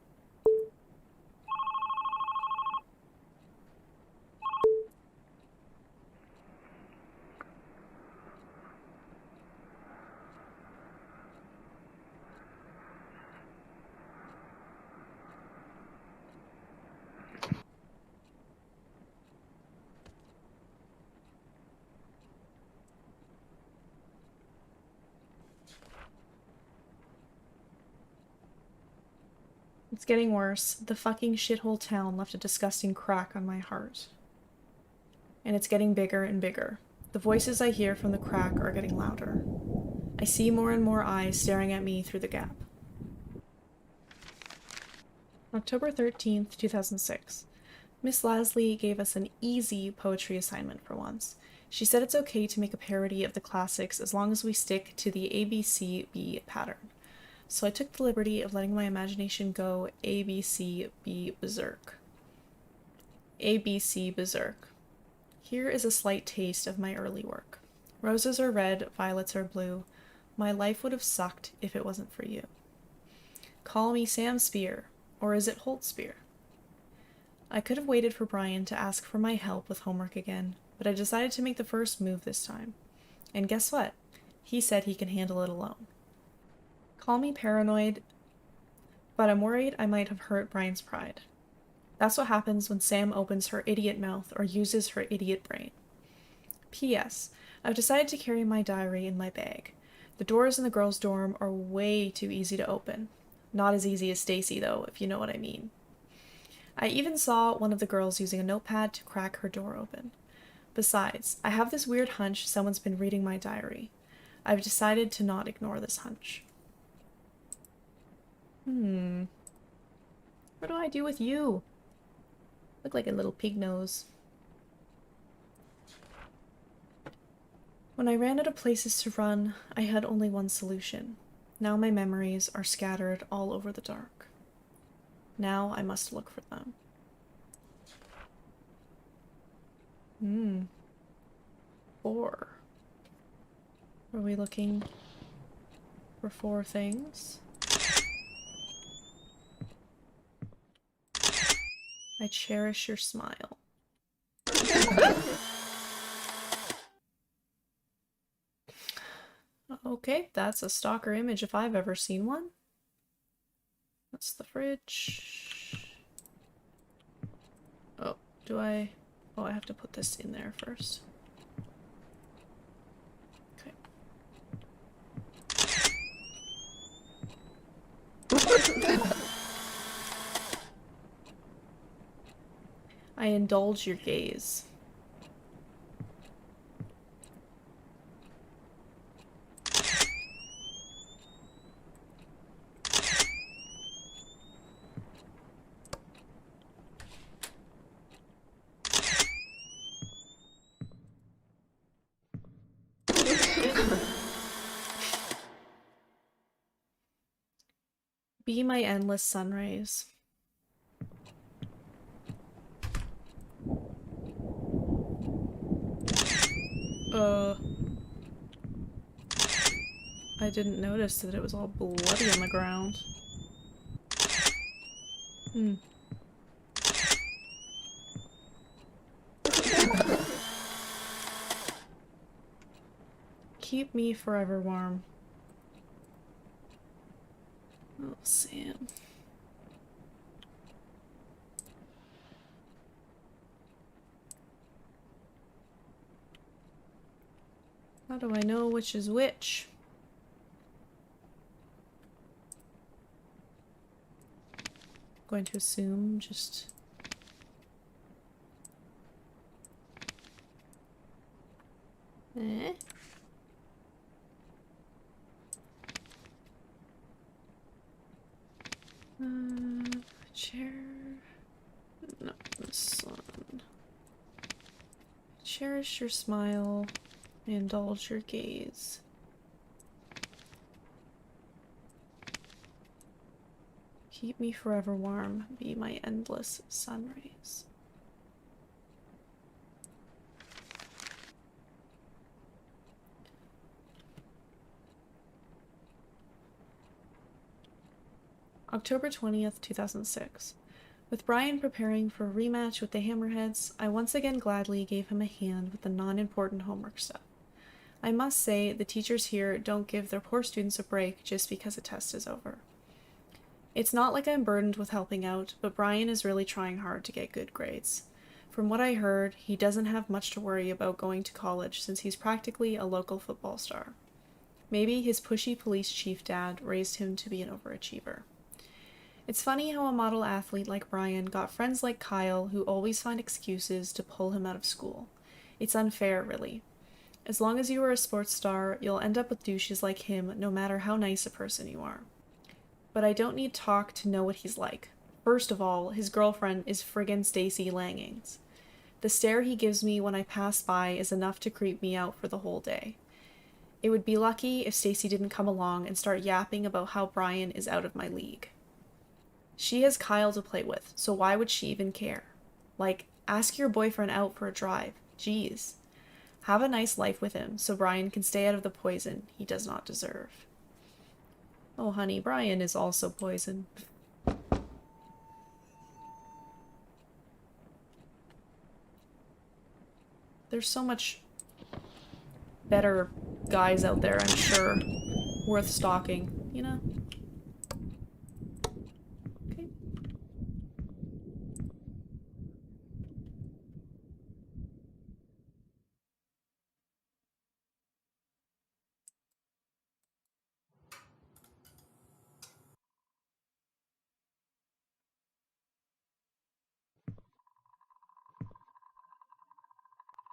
It's getting worse. The fucking shithole town left a disgusting crack on my heart. And it's getting bigger and bigger. The voices I hear from the crack are getting louder. I see more and more eyes staring at me through the gap. October 13th, 2006. Miss Lasley gave us an easy poetry assignment for once. She said it's okay to make a parody of the classics as long as we stick to the ABCB pattern. So I took the liberty of letting my imagination go ABC berserk. ABC berserk. Here is a slight taste of my early work. Roses are red, violets are blue. My life would have sucked if it wasn't for you. Call me Sam Spear, or is it Holt Spear? I could have waited for Brian to ask for my help with homework again, but I decided to make the first move this time. And guess what? He said he can handle it alone. Call me paranoid, but I'm worried I might have hurt Brian's pride. That's what happens when Sam opens her idiot mouth or uses her idiot brain. P.S. I've decided to carry my diary in my bag. The doors in the girls' dorm are way too easy to open. Not as easy as Stacy, though, if you know what I mean. I even saw one of the girls using a notepad to crack her door open. Besides, I have this weird hunch someone's been reading my diary. I've decided to not ignore this hunch. What do I do with you? Look like a little pig nose. When I ran out of places to run, I had only one solution. Now my memories are scattered all over the dark. Now I must look for them. 4. Are we looking for 4 things? I cherish your smile. Okay, that's a stalker image if I've ever seen one. That's the fridge. Oh, do I... Oh, I have to put this in there first. Okay. I indulge your gaze. Be my endless sunrays. I didn't notice that it was all bloody on the ground. Keep me forever warm. Oh, Sam. How do I know which is which? Going to assume just... Chair... No, this one. Cherish your smile. Indulge your gaze. Keep me forever warm. Be my endless sunrays. October 20th, 2006. With Brian preparing for a rematch with the Hammerheads, I once again gladly gave him a hand with the non-important homework stuff. I must say, the teachers here don't give their poor students a break just because a test is over. It's not like I'm burdened with helping out, but Brian is really trying hard to get good grades. From what I heard, he doesn't have much to worry about going to college since he's practically a local football star. Maybe his pushy police chief dad raised him to be an overachiever. It's funny how a model athlete like Brian got friends like Kyle who always find excuses to pull him out of school. It's unfair, really. As long as you are a sports star, you'll end up with douches like him no matter how nice a person you are. But I don't need talk to know what he's like. First of all, his girlfriend is friggin' Stacy Langings. The stare he gives me when I pass by is enough to creep me out for the whole day. It would be lucky if Stacy didn't come along and start yapping about how Brian is out of my league. She has Kyle to play with, so why would she even care? Like, ask your boyfriend out for a drive. Jeez. Have a nice life with him, so Brian can stay out of the poison he does not deserve. Oh, honey, Brian is also poison. There's so much better guys out there, I'm sure, worth stalking, you know? Okay.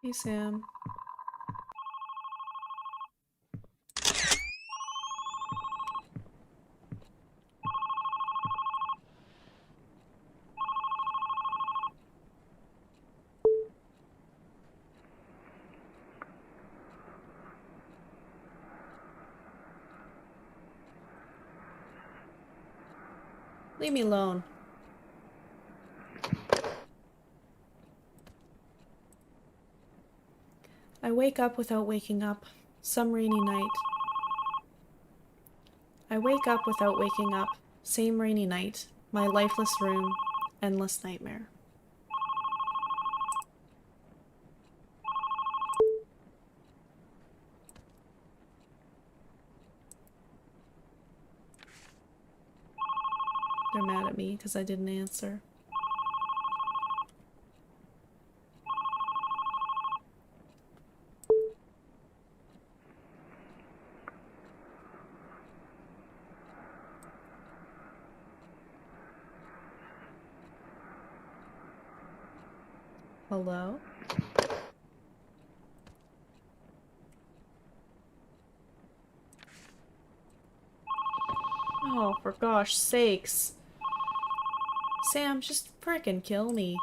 Hey, Sam. Leave me alone. I wake up without waking up. Some rainy night. I wake up without waking up. Same rainy night. My lifeless room. Endless nightmare. They're mad at me because I didn't answer. Hello? Oh, for gosh sakes. Sam, just frickin' kill me.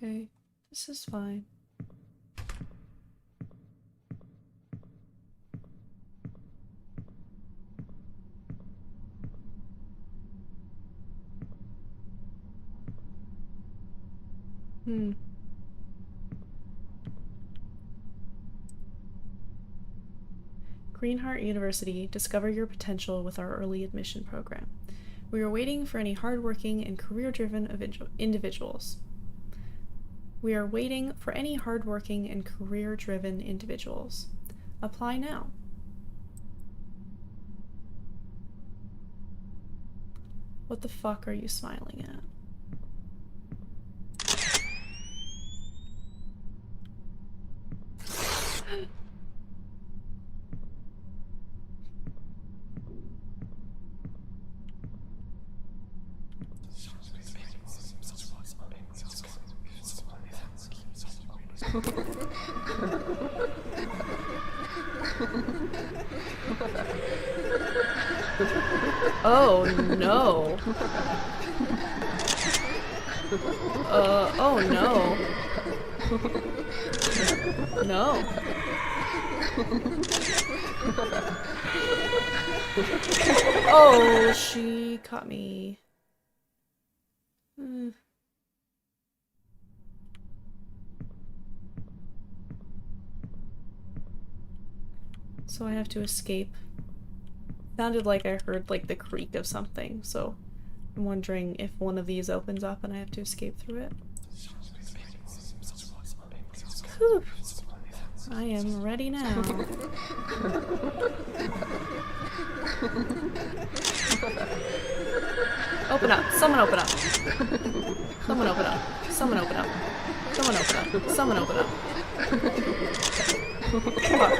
Okay, this is fine. Greenheart University, discover your potential with our early admission program. We are waiting for any hardworking and career-driven individuals. We are waiting for any hardworking and career-driven individuals. Apply now. What the fuck are you smiling at? Oh no. Oh no. No. Oh, she caught me. So I have to escape. Sounded like I heard like the creak of something, so I'm wondering if one of these opens up and I have to escape through it. Whew. I am ready now. Open up. Someone open up. Someone open up. Someone open up. Someone open up. Someone open up. Fuck.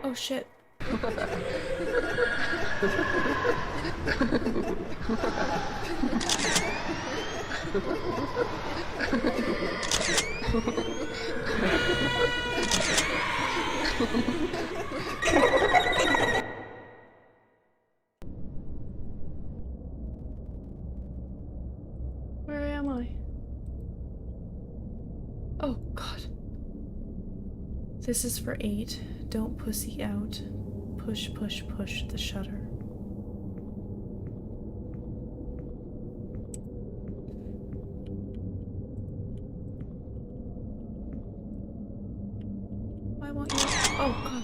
Oh shit. Where am I? Oh god. This is for 8. Don't pussy out. Push, push, push the shutter. Why won't you? Oh god.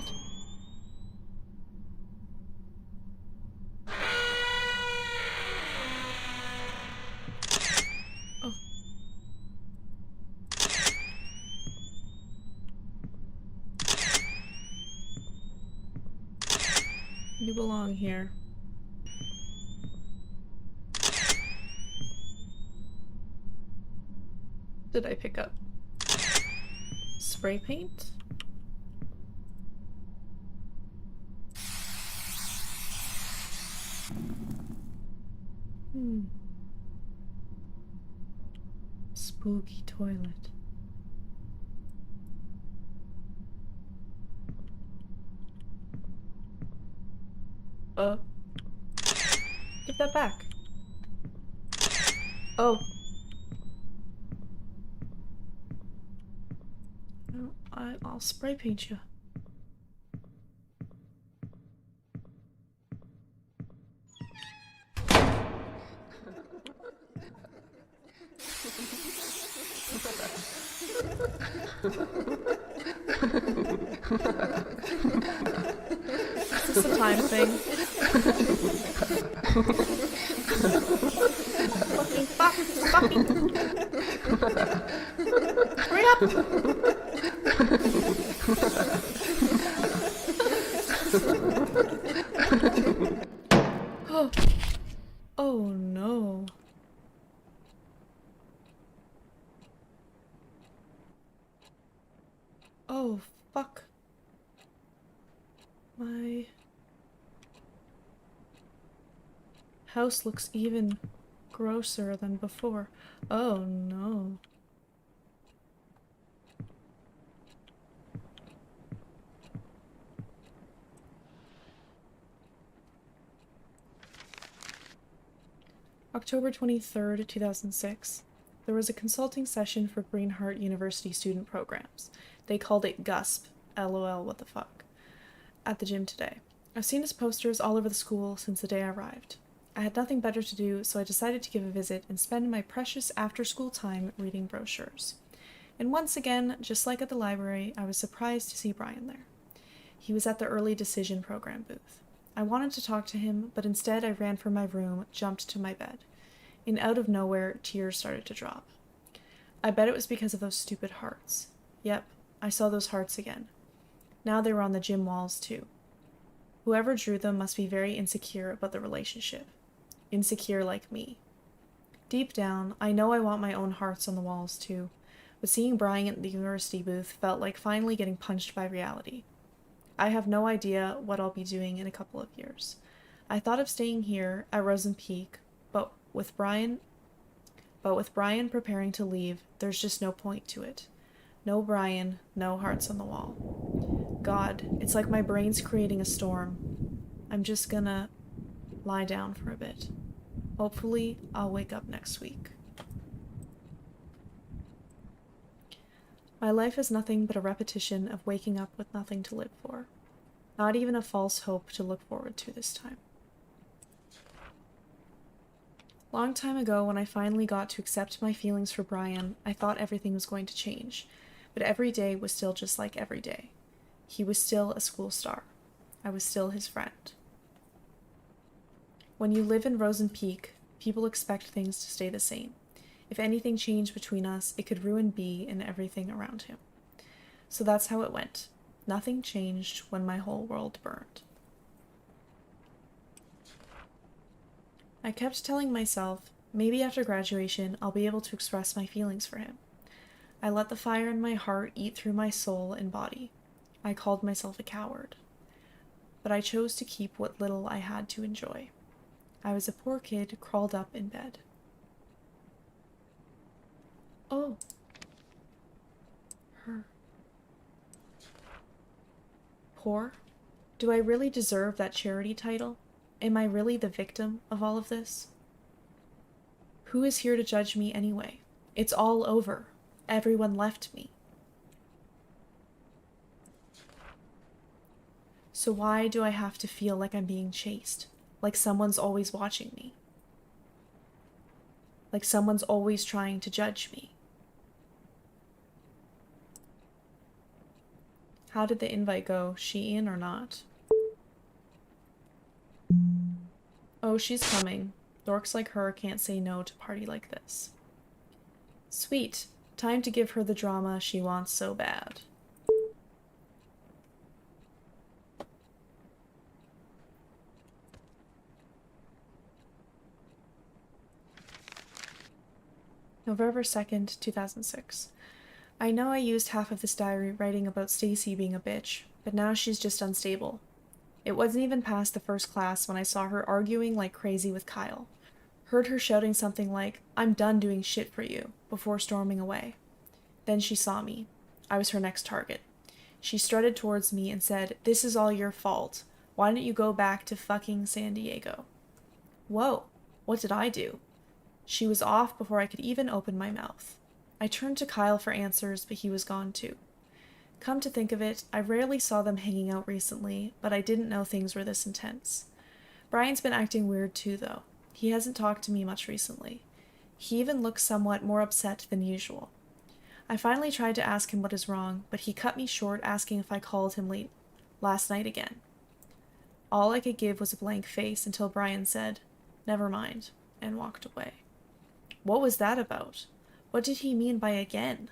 You belong here. Did I pick up spray paint? Spooky toilet. Give that back. Oh. No, I'll spray paint you. Is this a time thing? Fucking. Hurry up! Oh. Oh no. Oh, fuck. My house looks even grosser than before. Oh no. October 23rd, 2006. There was a consulting session for Greenheart University student programs. They called it GUSP, LOL what the fuck, at the gym today. I've seen his posters all over the school since the day I arrived. I had nothing better to do, so I decided to give a visit and spend my precious after-school time reading brochures. And once again, just like at the library, I was surprised to see Brian there. He was at the early decision program booth. I wanted to talk to him, but instead I ran from my room, jumped to my bed. And out of nowhere, tears started to drop. I bet it was because of those stupid hearts. Yep, I saw those hearts again. Now they were on the gym walls, too. Whoever drew them must be very insecure about the relationship. Insecure like me. Deep down, I know I want my own hearts on the walls, too, but seeing Brian at the university booth felt like finally getting punched by reality. I have no idea what I'll be doing in a couple of years. I thought of staying here at Rosen Peak, but with Brian preparing to leave, there's just no point to it. No Brian, no hearts on the wall. God, it's like my brain's creating a storm. I'm just gonna lie down for a bit. Hopefully, I'll wake up next week. My life is nothing but a repetition of waking up with nothing to live for. Not even a false hope to look forward to this time. Long time ago, when I finally got to accept my feelings for Brian, I thought everything was going to change, but every day was still just like every day. He was still a school star. I was still his friend. When you live in Rosen Peak, people expect things to stay the same. If anything changed between us, it could ruin B and everything around him. So that's how it went. Nothing changed when my whole world burned. I kept telling myself, maybe after graduation, I'll be able to express my feelings for him. I let the fire in my heart eat through my soul and body. I called myself a coward. But I chose to keep what little I had to enjoy. I was a poor kid crawled up in bed. Oh. Her. Poor? Do I really deserve that charity title? Am I really the victim of all of this? Who is here to judge me anyway? It's all over. Everyone left me. So why do I have to feel like I'm being chased? Like someone's always watching me? Like someone's always trying to judge me? How did the invite go? She in or not? Oh, she's coming. Dorks like her can't say no to a party like this. Sweet. Time to give her the drama she wants so bad. November 2nd, 2006. I know I used half of this diary writing about Stacy being a bitch, but now she's just unstable. It wasn't even past the first class when I saw her arguing like crazy with Kyle. Heard her shouting something like, "I'm done doing shit for you," before storming away. Then she saw me. I was her next target. She strutted towards me and said, "This is all your fault. Why don't you go back to fucking San Diego?" Whoa, what did I do? She was off before I could even open my mouth. I turned to Kyle for answers, but he was gone too. Come to think of it, I rarely saw them hanging out recently, but I didn't know things were this intense. Brian's been acting weird too, though. He hasn't talked to me much recently. He even looks somewhat more upset than usual. I finally tried to ask him what is wrong, but he cut me short asking if I called him late last night again. All I could give was a blank face until Brian said, "Never mind," and walked away. What was that about? What did he mean by again?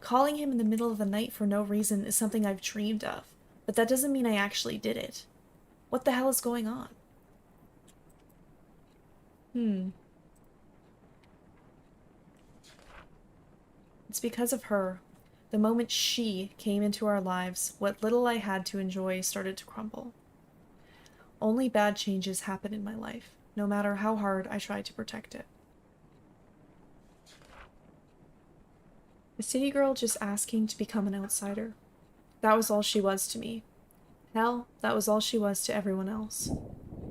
Calling him in the middle of the night for no reason is something I've dreamed of, but that doesn't mean I actually did it. What the hell is going on? It's because of her. The moment she came into our lives, what little I had to enjoy started to crumble. Only bad changes happen in my life, no matter how hard I try to protect it. A city girl just asking to become an outsider. That was all she was to me. Hell, that was all she was to everyone else.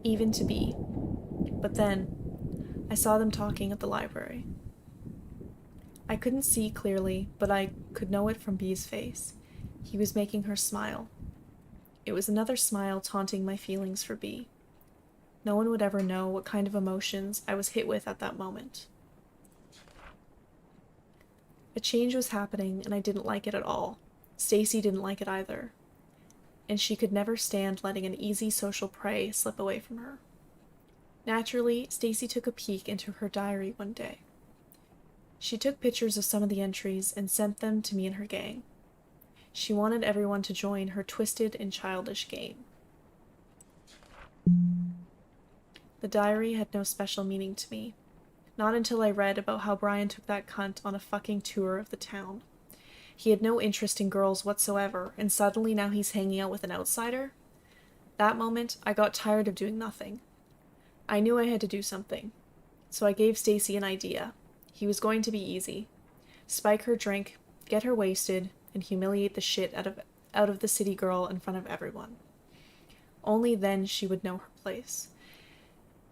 Even to Bee. But then, I saw them talking at the library. I couldn't see clearly, but I could know it from Bee's face. He was making her smile. It was another smile taunting my feelings for Bee. No one would ever know what kind of emotions I was hit with at that moment. A change was happening, and I didn't like it at all. Stacy didn't like it either. And she could never stand letting an easy social prey slip away from her. Naturally, Stacy took a peek into her diary one day. She took pictures of some of the entries and sent them to me and her gang. She wanted everyone to join her twisted and childish game. The diary had no special meaning to me. Not until I read about how Brian took that cunt on a fucking tour of the town. He had no interest in girls whatsoever, and suddenly now he's hanging out with an outsider? That moment, I got tired of doing nothing. I knew I had to do something. So I gave Stacy an idea. He was going to be easy. Spike her drink, get her wasted, and humiliate the shit out of the city girl in front of everyone. Only then she would know her place.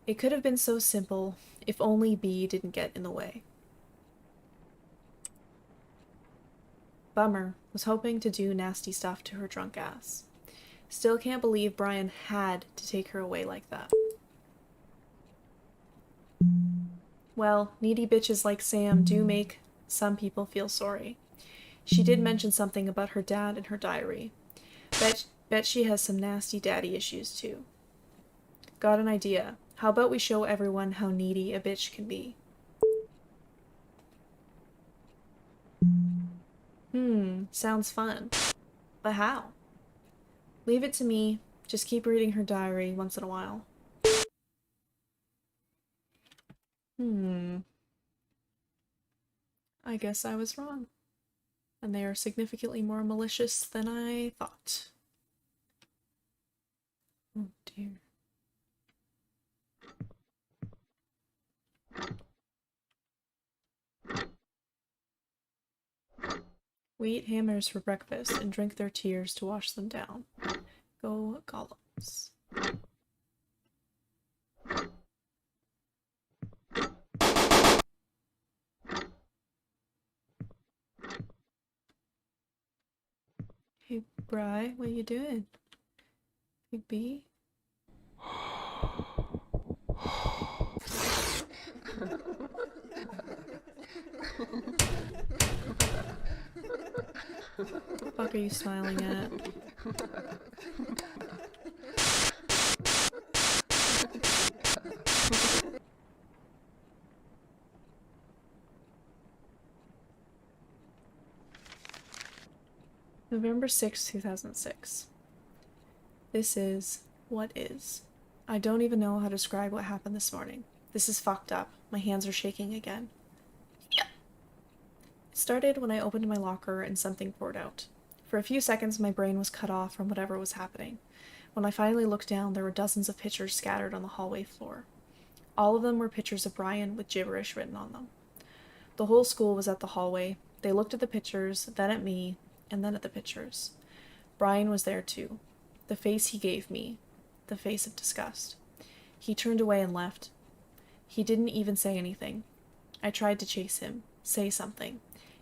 It could have been so simple, if only Bee didn't get in the way. Bummer, was hoping to do nasty stuff to her drunk ass. Still can't believe Brian had to take her away like that. Well, needy bitches like Sam do make some people feel sorry. She did mention something about her dad in her diary. Bet she has some nasty daddy issues too. Got an idea. How about we show everyone how needy a bitch can be? Sounds fun. But how? Leave it to me. Just keep reading her diary once in a while. I guess I was wrong. And they are significantly more malicious than I thought. Oh dear. We eat hammers for breakfast and drink their tears to wash them down. Go golems. Hey, Bri, what you doing? Big B? What the fuck are you smiling at? November 6, 2006. This is what is. I don't even know how to describe what happened this morning. This is fucked up. My hands are shaking again. started when I opened my locker and something poured out. For a few seconds, my brain was cut off from whatever was happening. When I finally looked down, there were dozens of pictures scattered on the hallway floor. All of them were pictures of Brian with gibberish written on them. The whole school was at the hallway. They looked at the pictures, then at me, and then at the pictures. Brian was there too. The face he gave me. The face of disgust. He turned away and left. He didn't even say anything. I tried to chase him, say something,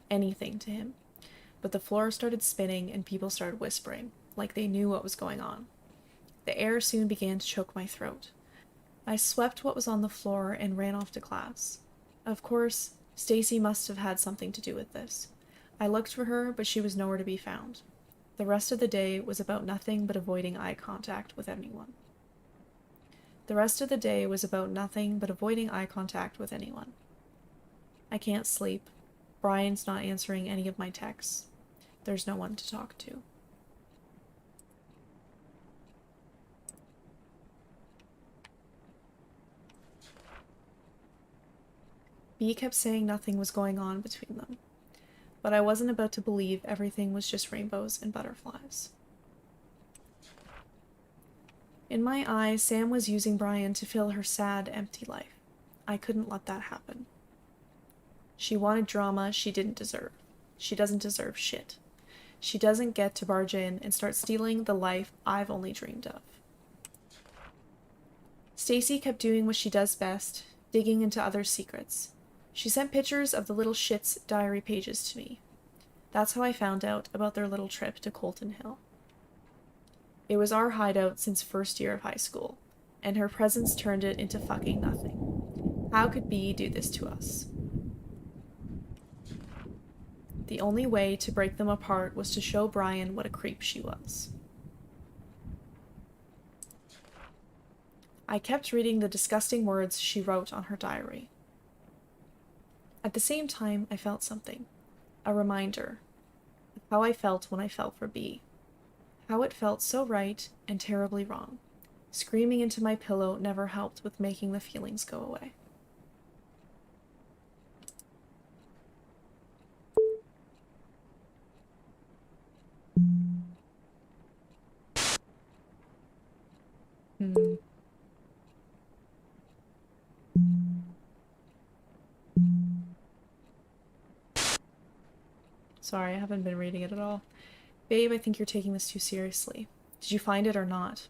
anything to him. But the floor started spinning and people started whispering, like they knew what was going on. The air soon began to choke my throat. I swept what was on the floor and ran off to class. Of course, Stacy must have had something to do with this. I looked for her, but she was nowhere to be found. The rest of the day was about nothing but avoiding eye contact with anyone. I can't sleep. Brian's not answering any of my texts. There's no one to talk to. B kept saying nothing was going on between them, but I wasn't about to believe everything was just rainbows and butterflies. In my eyes, Sam was using Brian to fill her sad, empty life. I couldn't let that happen. She wanted drama she didn't deserve. She doesn't deserve shit. She doesn't get to barge in and start stealing the life I've only dreamed of. Stacy kept doing what she does best, digging into others' secrets. She sent pictures of the little shit's diary pages to me. That's how I found out about their little trip to Colton Hill. It was our hideout since first year of high school, and her presence turned it into fucking nothing. How could B do this to us? The only way to break them apart was to show Brian what a creep she was. I kept reading the disgusting words she wrote on her diary. At the same time, I felt something. A reminder of how I felt when I fell for B. How it felt so right and terribly wrong. Screaming into my pillow never helped with making the feelings go away. Sorry, I haven't been reading it at all. Babe, I think you're taking this too seriously. Did you find it or not?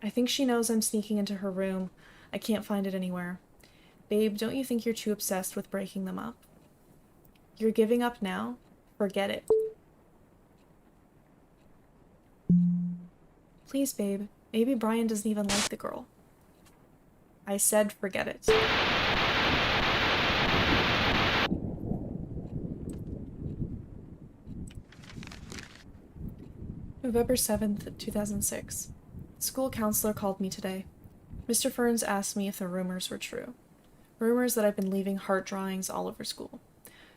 I think she knows I'm sneaking into her room. I can't find it anywhere. Babe, don't you think you're too obsessed with breaking them up? You're giving up now? Forget it. Please, babe. Maybe Brian doesn't even like the girl. I said forget it. November 7th, 2006. The school counselor called me today. Mr. Ferns asked me if the rumors were true. Rumors that I've been leaving heart drawings all over school.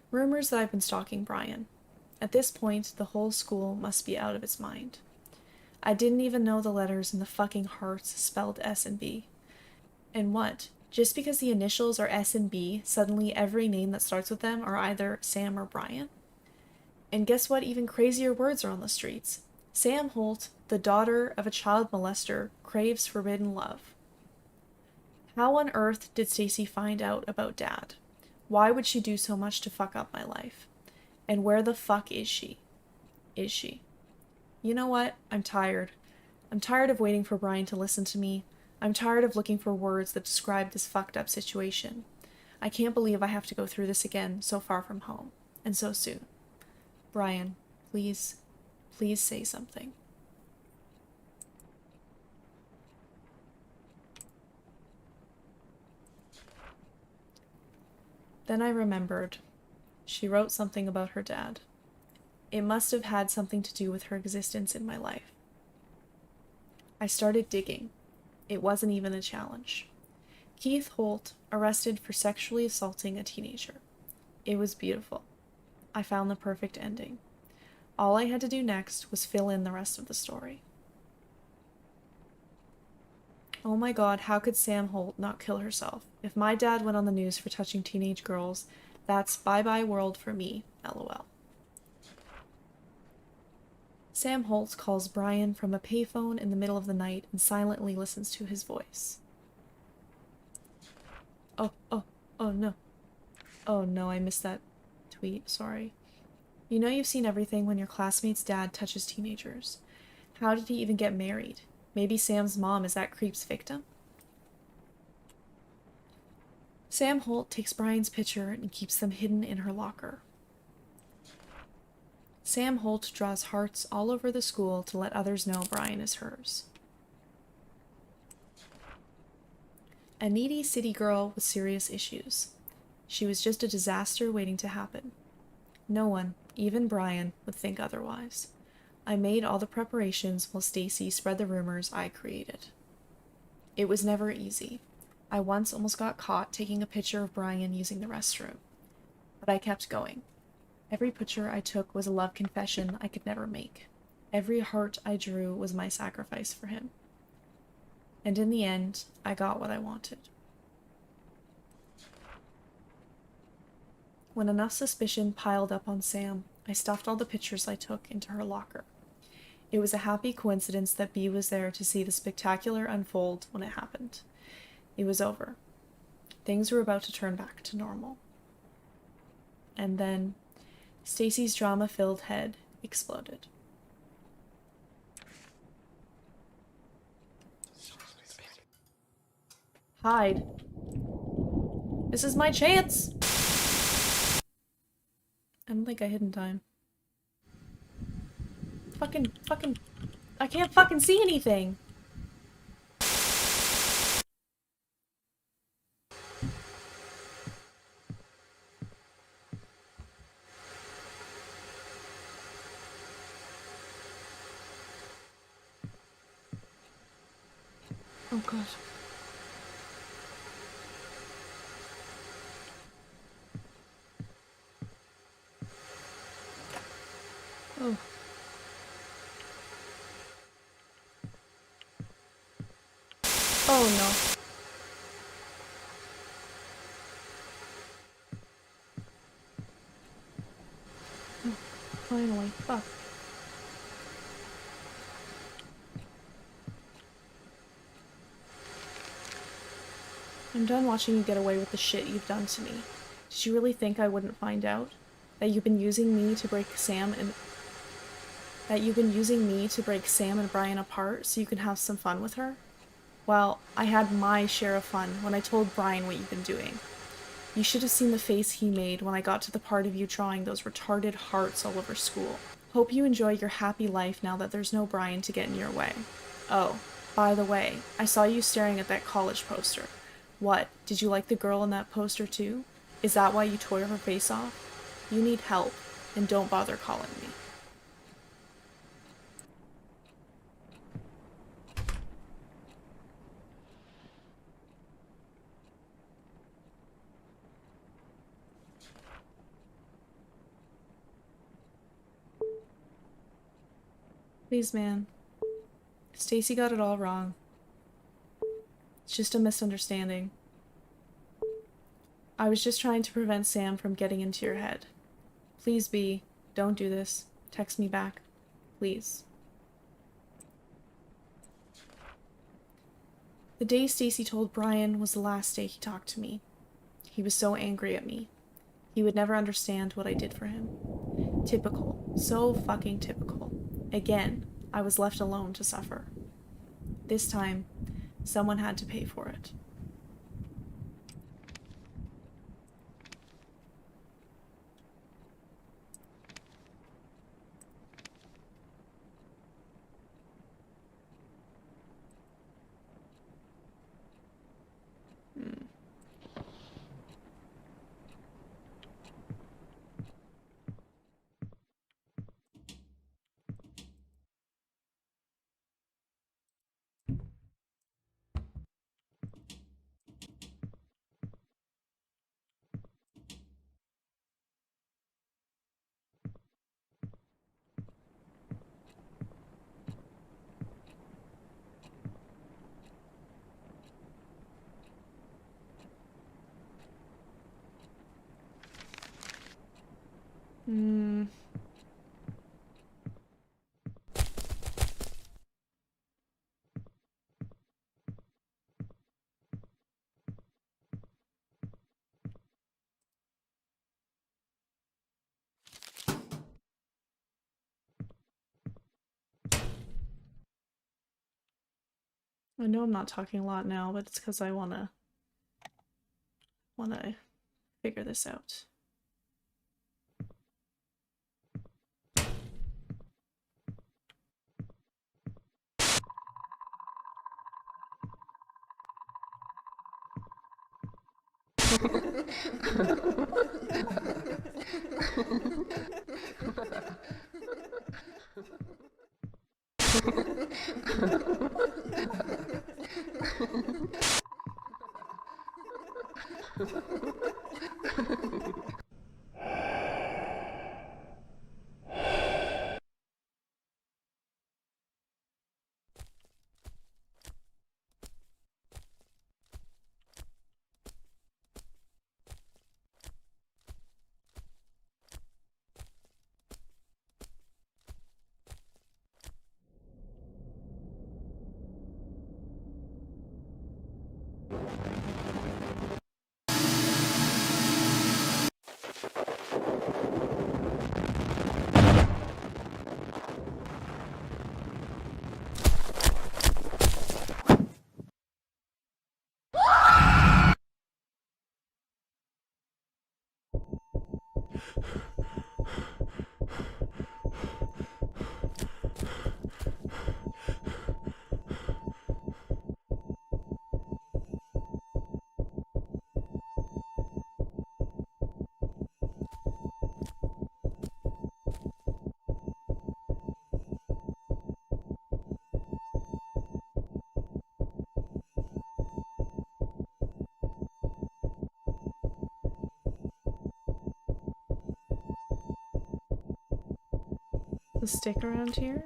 Rumors that I've been stalking Brian. At this point, the whole school must be out of its mind. I didn't even know the letters in the fucking hearts spelled S and B. And what? Just because the initials are S and B, suddenly every name that starts with them are either Sam or Brian? And guess what even crazier words are on the streets? Sam Holt, the daughter of a child molester, craves forbidden love. How on earth did Stacy find out about Dad? Why would she do so much to fuck up my life? And where the fuck is she? Is she? You know what? I'm tired. I'm tired of waiting for Brian to listen to me. I'm tired of looking for words that describe this fucked up situation. I can't believe I have to go through this again so far from home, and so soon. Brian, please, please say something. Then I remembered. She wrote something about her dad. It must have had something to do with her existence in my life. I started digging. It wasn't even a challenge. Keith Holt, arrested for sexually assaulting a teenager. It was beautiful. I found the perfect ending. All I had to do next was fill in the rest of the story. Oh my god, how could Sam Holt not kill herself? If my dad went on the news for touching teenage girls, That's bye-bye world for me, lol. Sam Holt calls Brian from a payphone in the middle of the night and silently listens to his voice. Oh no. Oh no, I missed that tweet, sorry. You know you've seen everything when your classmate's dad touches teenagers. How did he even get married? Maybe Sam's mom is that creep's victim? Sam Holt takes Brian's picture and keeps them hidden in her locker. Sam Holt draws hearts all over the school to let others know Brian is hers. A needy city girl with serious issues. She was just a disaster waiting to happen. No one, even Brian, would think otherwise. I made all the preparations while Stacy spread the rumors I created. It was never easy. I once almost got caught taking a picture of Brian using the restroom. But I kept going. Every picture I took was a love confession I could never make. Every heart I drew was my sacrifice for him. And in the end, I got what I wanted. When enough suspicion piled up on Sam, I stuffed all the pictures I took into her locker. It was a happy coincidence that B was there to see the spectacular unfold when it happened. It was over. Things were about to turn back to normal. And then, Stacy's drama-filled head exploded. Hide. This is my chance! I don't think I hid in time. Fucking, I can't fucking see anything! Oh god. Oh. Oh no. Oh, finally. Fuck. I'm done watching you get away with the shit you've done to me. Did you really think I wouldn't find out? That you've been using me to break Sam and Brian apart so you can have some fun with her? Well, I had my share of fun when I told Brian what you've been doing. You should have seen the face he made when I got to the part of you drawing those retarded hearts all over school. Hope you enjoy your happy life now that there's no Brian to get in your way. Oh, by the way, I saw you staring at that college poster. What, did you like the girl in that poster too? Is that why you tore her face off? You need help, and don't bother calling me. Please, man. Stacy got it all wrong. It's just a misunderstanding. I was just trying to prevent Sam from getting into your head. Please, B, don't do this. Text me back. Please. The day Stacy told Brian was the last day he talked to me. He was so angry at me. He would never understand what I did for him. Typical. So fucking typical. Again, I was left alone to suffer. This time, someone had to pay for it. I know I'm not talking a lot now, but it's because I wanna figure this out. The stick around here?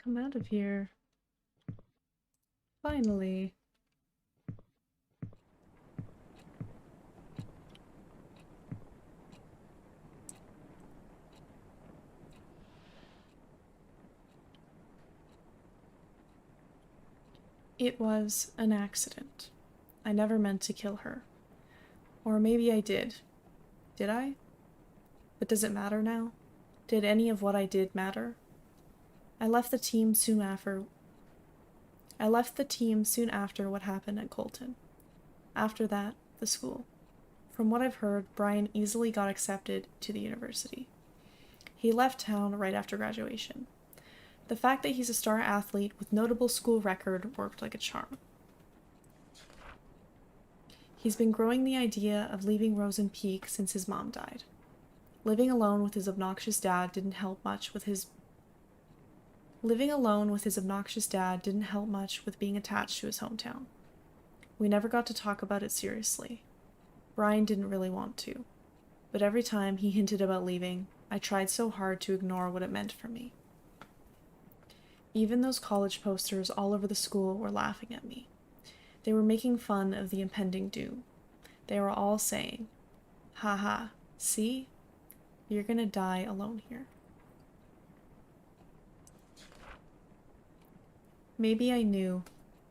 Come out of here. Finally. It was an accident. I never meant to kill her. Or maybe I did. Did I? But does it matter now? Did any of what I did matter? I left the team soon after what happened at Colton. After that, the school. From what I've heard, Brian easily got accepted to the university. He left town right after graduation. The fact that he's a star athlete with notable school record worked like a charm. He's been growing the idea of leaving Rosen Peak since his mom died. Living alone with his obnoxious dad didn't help much with being attached to his hometown. We never got to talk about it seriously. Brian didn't really want to. But every time he hinted about leaving, I tried so hard to ignore what it meant for me. Even those college posters all over the school were laughing at me. They were making fun of the impending doom. They were all saying, "Haha, see? You're gonna die alone here." Maybe I knew.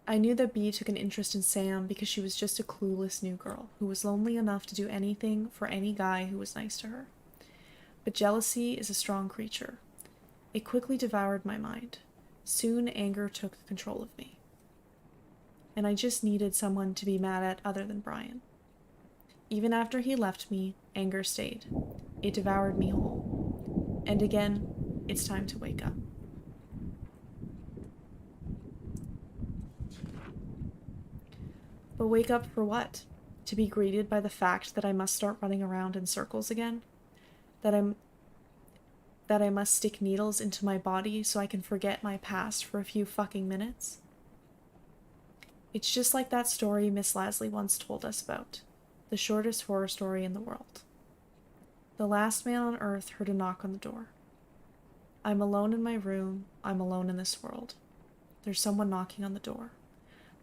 I knew that Bea took an interest in Sam because she was just a clueless new girl who was lonely enough to do anything for any guy who was nice to her. But jealousy is a strong creature. It quickly devoured my mind. Soon anger took control of me. And I just needed someone to be mad at other than Brian. Even after he left me, anger stayed. It devoured me whole. And again, it's time to wake up. But wake up for what? To be greeted by the fact that I must start running around in circles again? That I must stick needles into my body so I can forget my past for a few fucking minutes? It's just like that story Miss Lasley once told us about. The shortest horror story in the world. The last man on earth heard a knock on the door. I'm alone in my room. I'm alone in this world. There's someone knocking on the door.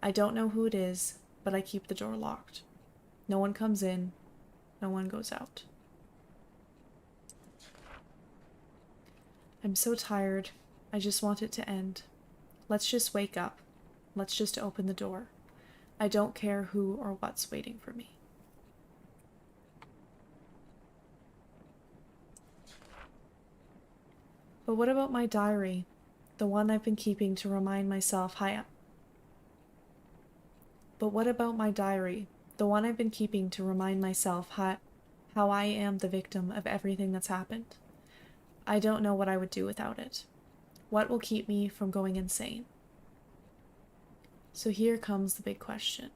I don't know who it is, but I keep the door locked. No one comes in. No one goes out. I'm so tired. I just want it to end. Let's just wake up. Let's just open the door. I don't care who or what's waiting for me. But what about my diary? The one I've been keeping to remind myself how I am the victim of everything that's happened. I don't know what I would do without it. What will keep me from going insane? So here comes the big question.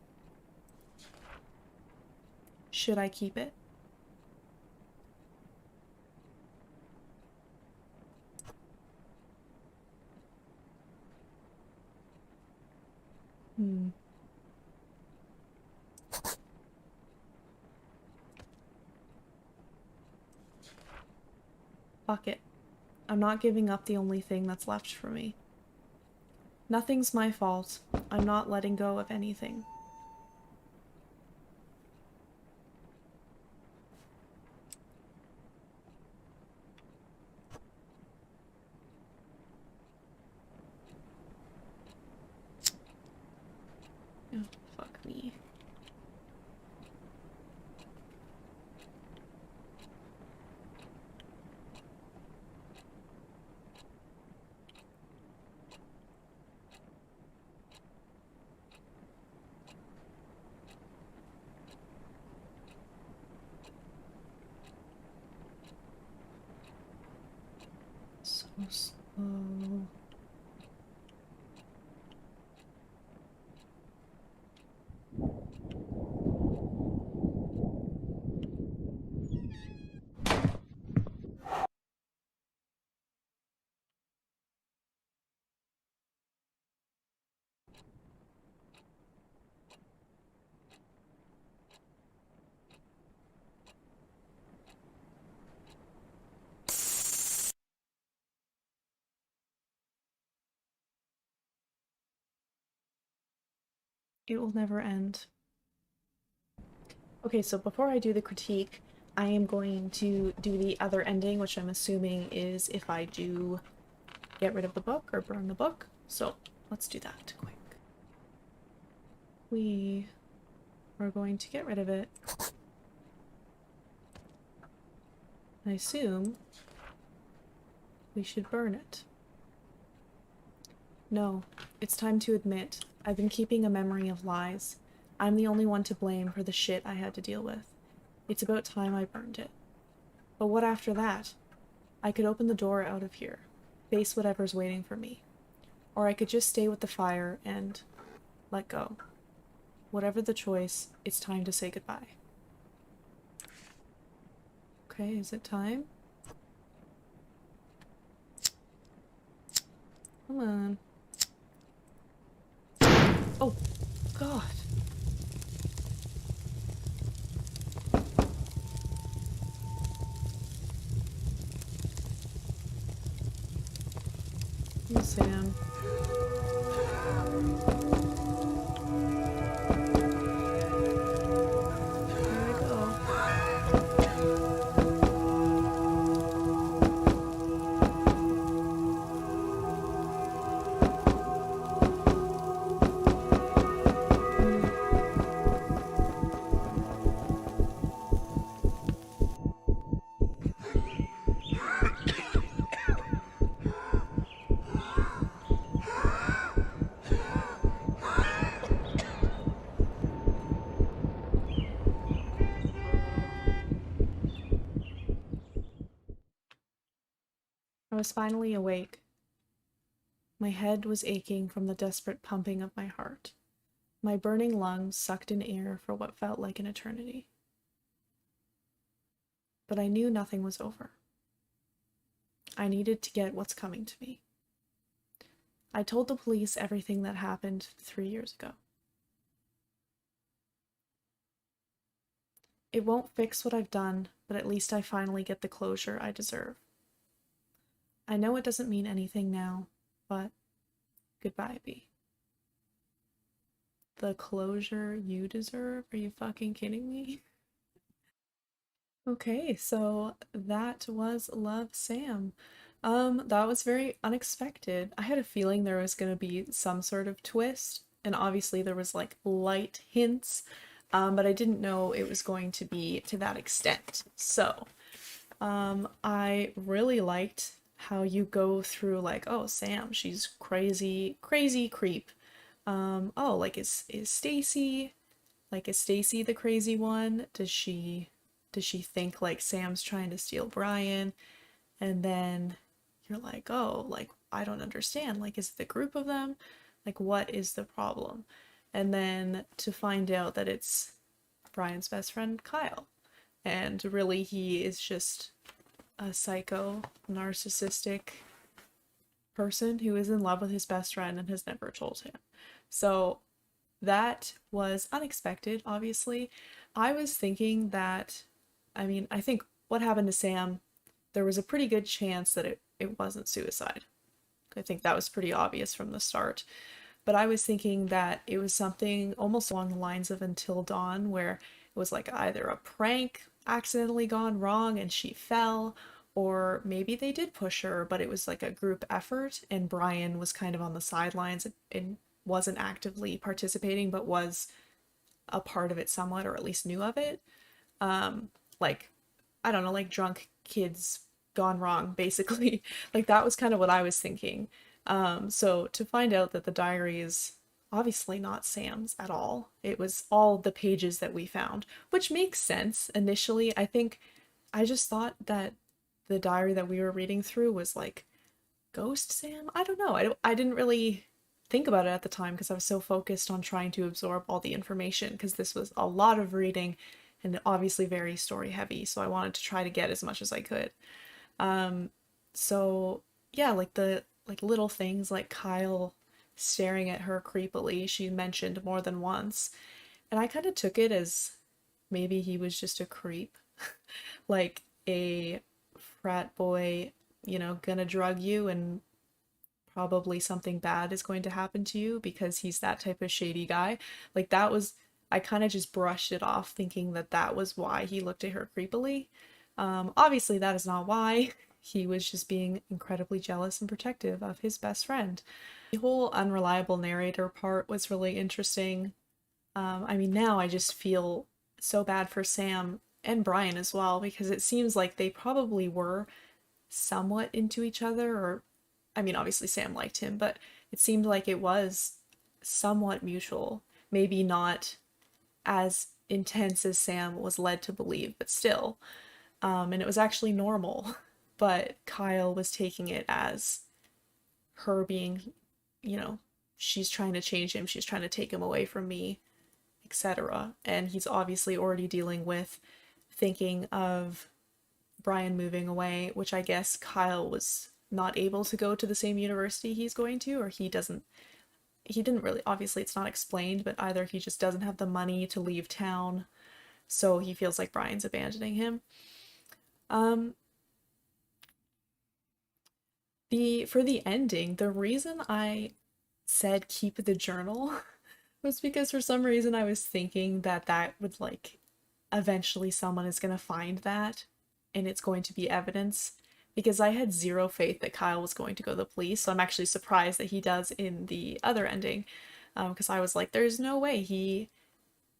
Should I keep it? Fuck it. I'm not giving up the only thing that's left for me. Nothing's my fault. I'm not letting go of anything. Oh, fuck me. So slow. It will never end. Okay, so before I do the critique, I am going to do the other ending, which I'm assuming is if I do get rid of the book or burn the book. So let's do that quick. We are going to get rid of it. I assume we should burn it. No, it's time to admit, I've been keeping a memory of lies. I'm the only one to blame for the shit I had to deal with. It's about time I burned it. But what after that? I could open the door out of here, face whatever's waiting for me. Or I could just stay with the fire and let go. Whatever the choice, it's time to say goodbye. Okay, is it time? Come on. Oh, God. Sam. Here we go. Mm. I was finally awake. My head was aching from the desperate pumping of my heart. My burning lungs sucked in air for what felt like an eternity. But I knew nothing was over. I needed to get what's coming to me. I told the police everything that happened 3 years ago. It won't fix what I've done, but at least I finally get the closure I deserve. I know it doesn't mean anything now, but goodbye, B. The closure you deserve? Are you fucking kidding me? Okay, so that was Love Sam. That was very unexpected. I had a feeling there was gonna be some sort of twist, and obviously there was like light hints, but I didn't know it was going to be to that extent. So, I really liked how you go through like, oh, Sam, she's crazy, crazy creep. Oh, like is Stacy like, is Stacy the crazy one? Does she think like Sam's trying to steal Brian? And then you're like, "Oh, like I don't understand. Like is it the group of them? Like what is the problem?" And then to find out that it's Brian's best friend Kyle. And really he is just a psycho, narcissistic person who is in love with his best friend and has never told him. So that was unexpected, obviously. I was thinking that, I mean, I think what happened to Sam, there was a pretty good chance that it wasn't suicide. I think that was pretty obvious from the start. But I was thinking that it was something almost along the lines of Until Dawn, where it was like either a prank accidentally gone wrong and she fell, or maybe they did push her, but it was like a group effort and Brian was kind of on the sidelines and wasn't actively participating, but was a part of it somewhat, or at least knew of it. Like, I don't know, like drunk kids gone wrong, basically. Like, that was kind of what I was thinking. So to find out that the diary is obviously not Sam's at all, it was all the pages that we found, which makes sense initially. I think I just thought that the diary that we were reading through was like Ghost Sam? I don't know. I didn't really think about it at the time because I was so focused on trying to absorb all the information because this was a lot of reading and obviously very story heavy. So I wanted to try to get as much as I could. Um, so yeah, like the like little things like Kyle staring at her creepily, she mentioned more than once. And I kind of took it as maybe he was just a creep, like a frat boy, gonna drug you and probably something bad is going to happen to you because he's that type of shady guy. Like that was I kind of just brushed it off thinking that that was why he looked at her creepily. Obviously that is not why. He was just being incredibly jealous and protective of his best friend. The whole unreliable narrator part was really interesting. I mean, now I just feel so bad for Sam and Brian as well because it seems like they probably were somewhat into each other, or I mean, obviously Sam liked him, but it seemed like it was somewhat mutual. Maybe not as intense as Sam was led to believe, but still. And it was actually normal. But Kyle was taking it as her being, you know, she's trying to change him, she's trying to take him away from me, etc. And he's obviously already dealing with thinking of Brian moving away, which I guess Kyle was not able to go to the same university he's going to, or he didn't really, obviously it's not explained, but either he just doesn't have the money to leave town, so he feels like Brian's abandoning him. Um, For the ending, the reason I said keep the journal was because for some reason I was thinking that that would like eventually someone is going to find that and it's going to be evidence because I had zero faith that Kyle was going to go to the police. So I'm actually surprised that he does in the other ending because I was like, there's no way. He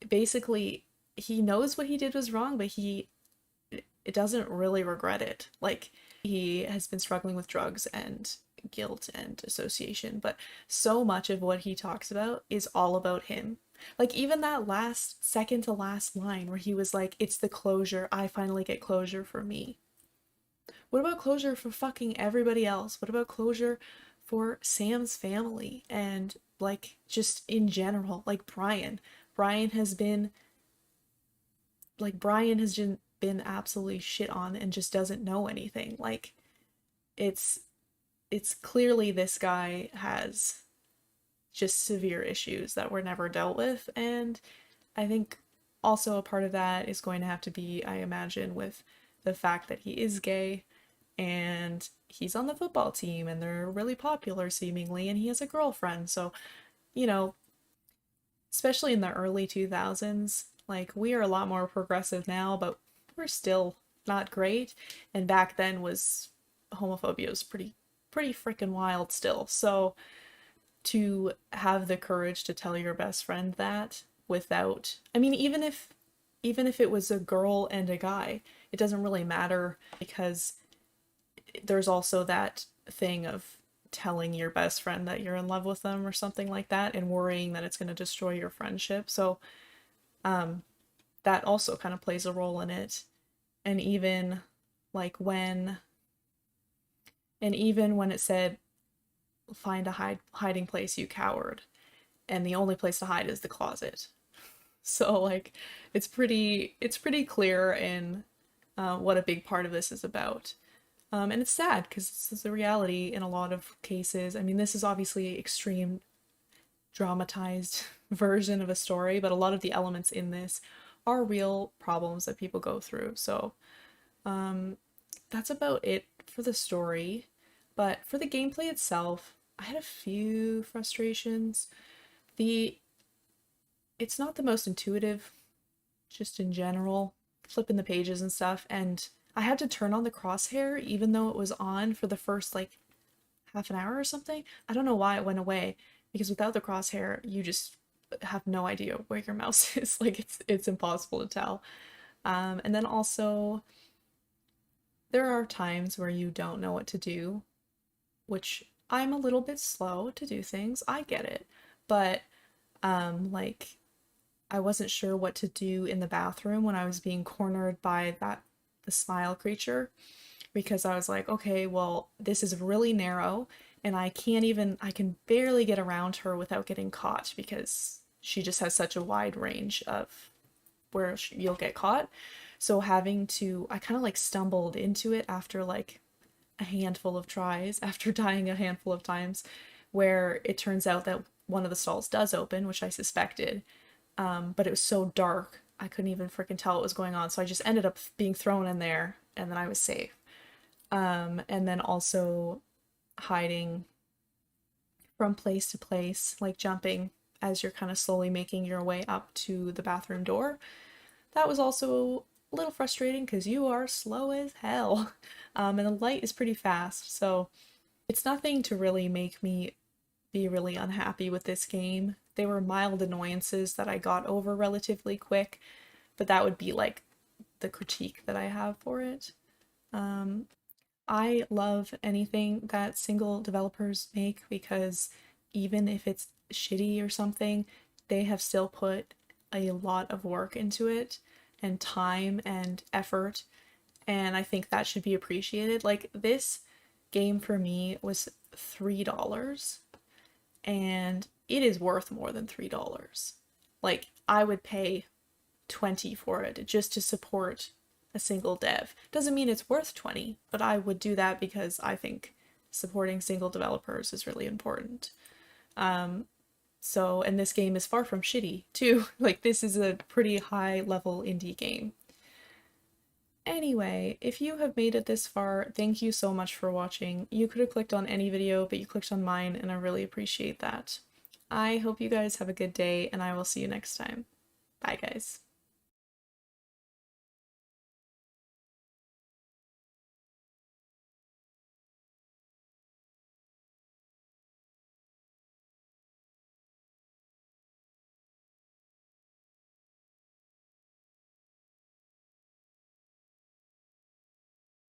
basically he knows what he did was wrong, but he it doesn't really regret it. Like he has been struggling with drugs and guilt and association, but so much of what he talks about is all about him. Like even that last second to last line where he was like, "It's the closure. I finally get closure for me." What about closure for fucking everybody else? What about closure for Sam's family and like just in general, like Brian. Brian has been Brian has just been absolutely shit on and just doesn't know anything. Like it's it's clearly this guy has just severe issues that were never dealt with, and I think also a part of that is going to have to be, I imagine, with the fact that he is gay and he's on the football team and they're really popular seemingly and he has a girlfriend. So, you know, especially in the early 2000s, like we are a lot more progressive now, but we're still not great. And back then was homophobia was pretty freaking wild still. So to have the courage to tell your best friend that without, I mean, even if it was a girl and a guy, it doesn't really matter because there's also that thing of telling your best friend that you're in love with them or something like that and worrying that it's going to destroy your friendship. So that also kind of plays a role in it. And even like when even when it said find a hiding place, you coward, and the only place to hide is the closet. So like it's pretty clear in what a big part of this is about. And it's sad because this is the reality in a lot of cases. I mean, this is obviously extreme dramatized version of a story, but a lot of the elements in this are real problems that people go through. So that's about it for the story. But for the gameplay itself, I had a few frustrations. The It's not the most intuitive, just in general, flipping the pages and stuff, and I had to turn on the crosshair even though it was on for the first like half an hour or something. I don't know why it went away because without the crosshair, you just have no idea where your mouse is. Like it's impossible to tell. And then also there are times where you don't know what to do, which I'm a little bit slow to do things. I get it. But like I wasn't sure what to do in the bathroom when I was being cornered by the smile creature because I was like, okay, well, this is really narrow and I can barely get around her without getting caught because she just has such a wide range of where you'll get caught. So I kind of like stumbled into it after like a handful of tries, after dying a handful of times, where it turns out that one of the stalls does open, which I suspected, but it was so dark I couldn't even freaking tell what was going on. So I just ended up being thrown in there, and then I was safe. And then also hiding from place to place, like jumping as you're kind of slowly making your way up to the bathroom door. That was also a little frustrating because you are slow as hell. And the light is pretty fast, so it's nothing to really make me be really unhappy with this game. They were mild annoyances that I got over relatively quick, but that would be like the critique that I have for it. I love anything that single developers make because even if it's shitty or something, they have still put a lot of work into it and time and effort, and I think that should be appreciated. Like this game for me was $3 and it is worth more than $3. Like I would pay 20 for it just to support a single dev. Doesn't mean it's worth 20, but I would do that because I think supporting single developers is really important. So, and this game is far from shitty too. Like this is a pretty high level indie game. Anyway, if you have made it this far, thank you so much for watching. You could have clicked on any video, but you clicked on mine, and I really appreciate that. I hope you guys have a good day, and I will see you next time. Bye, guys.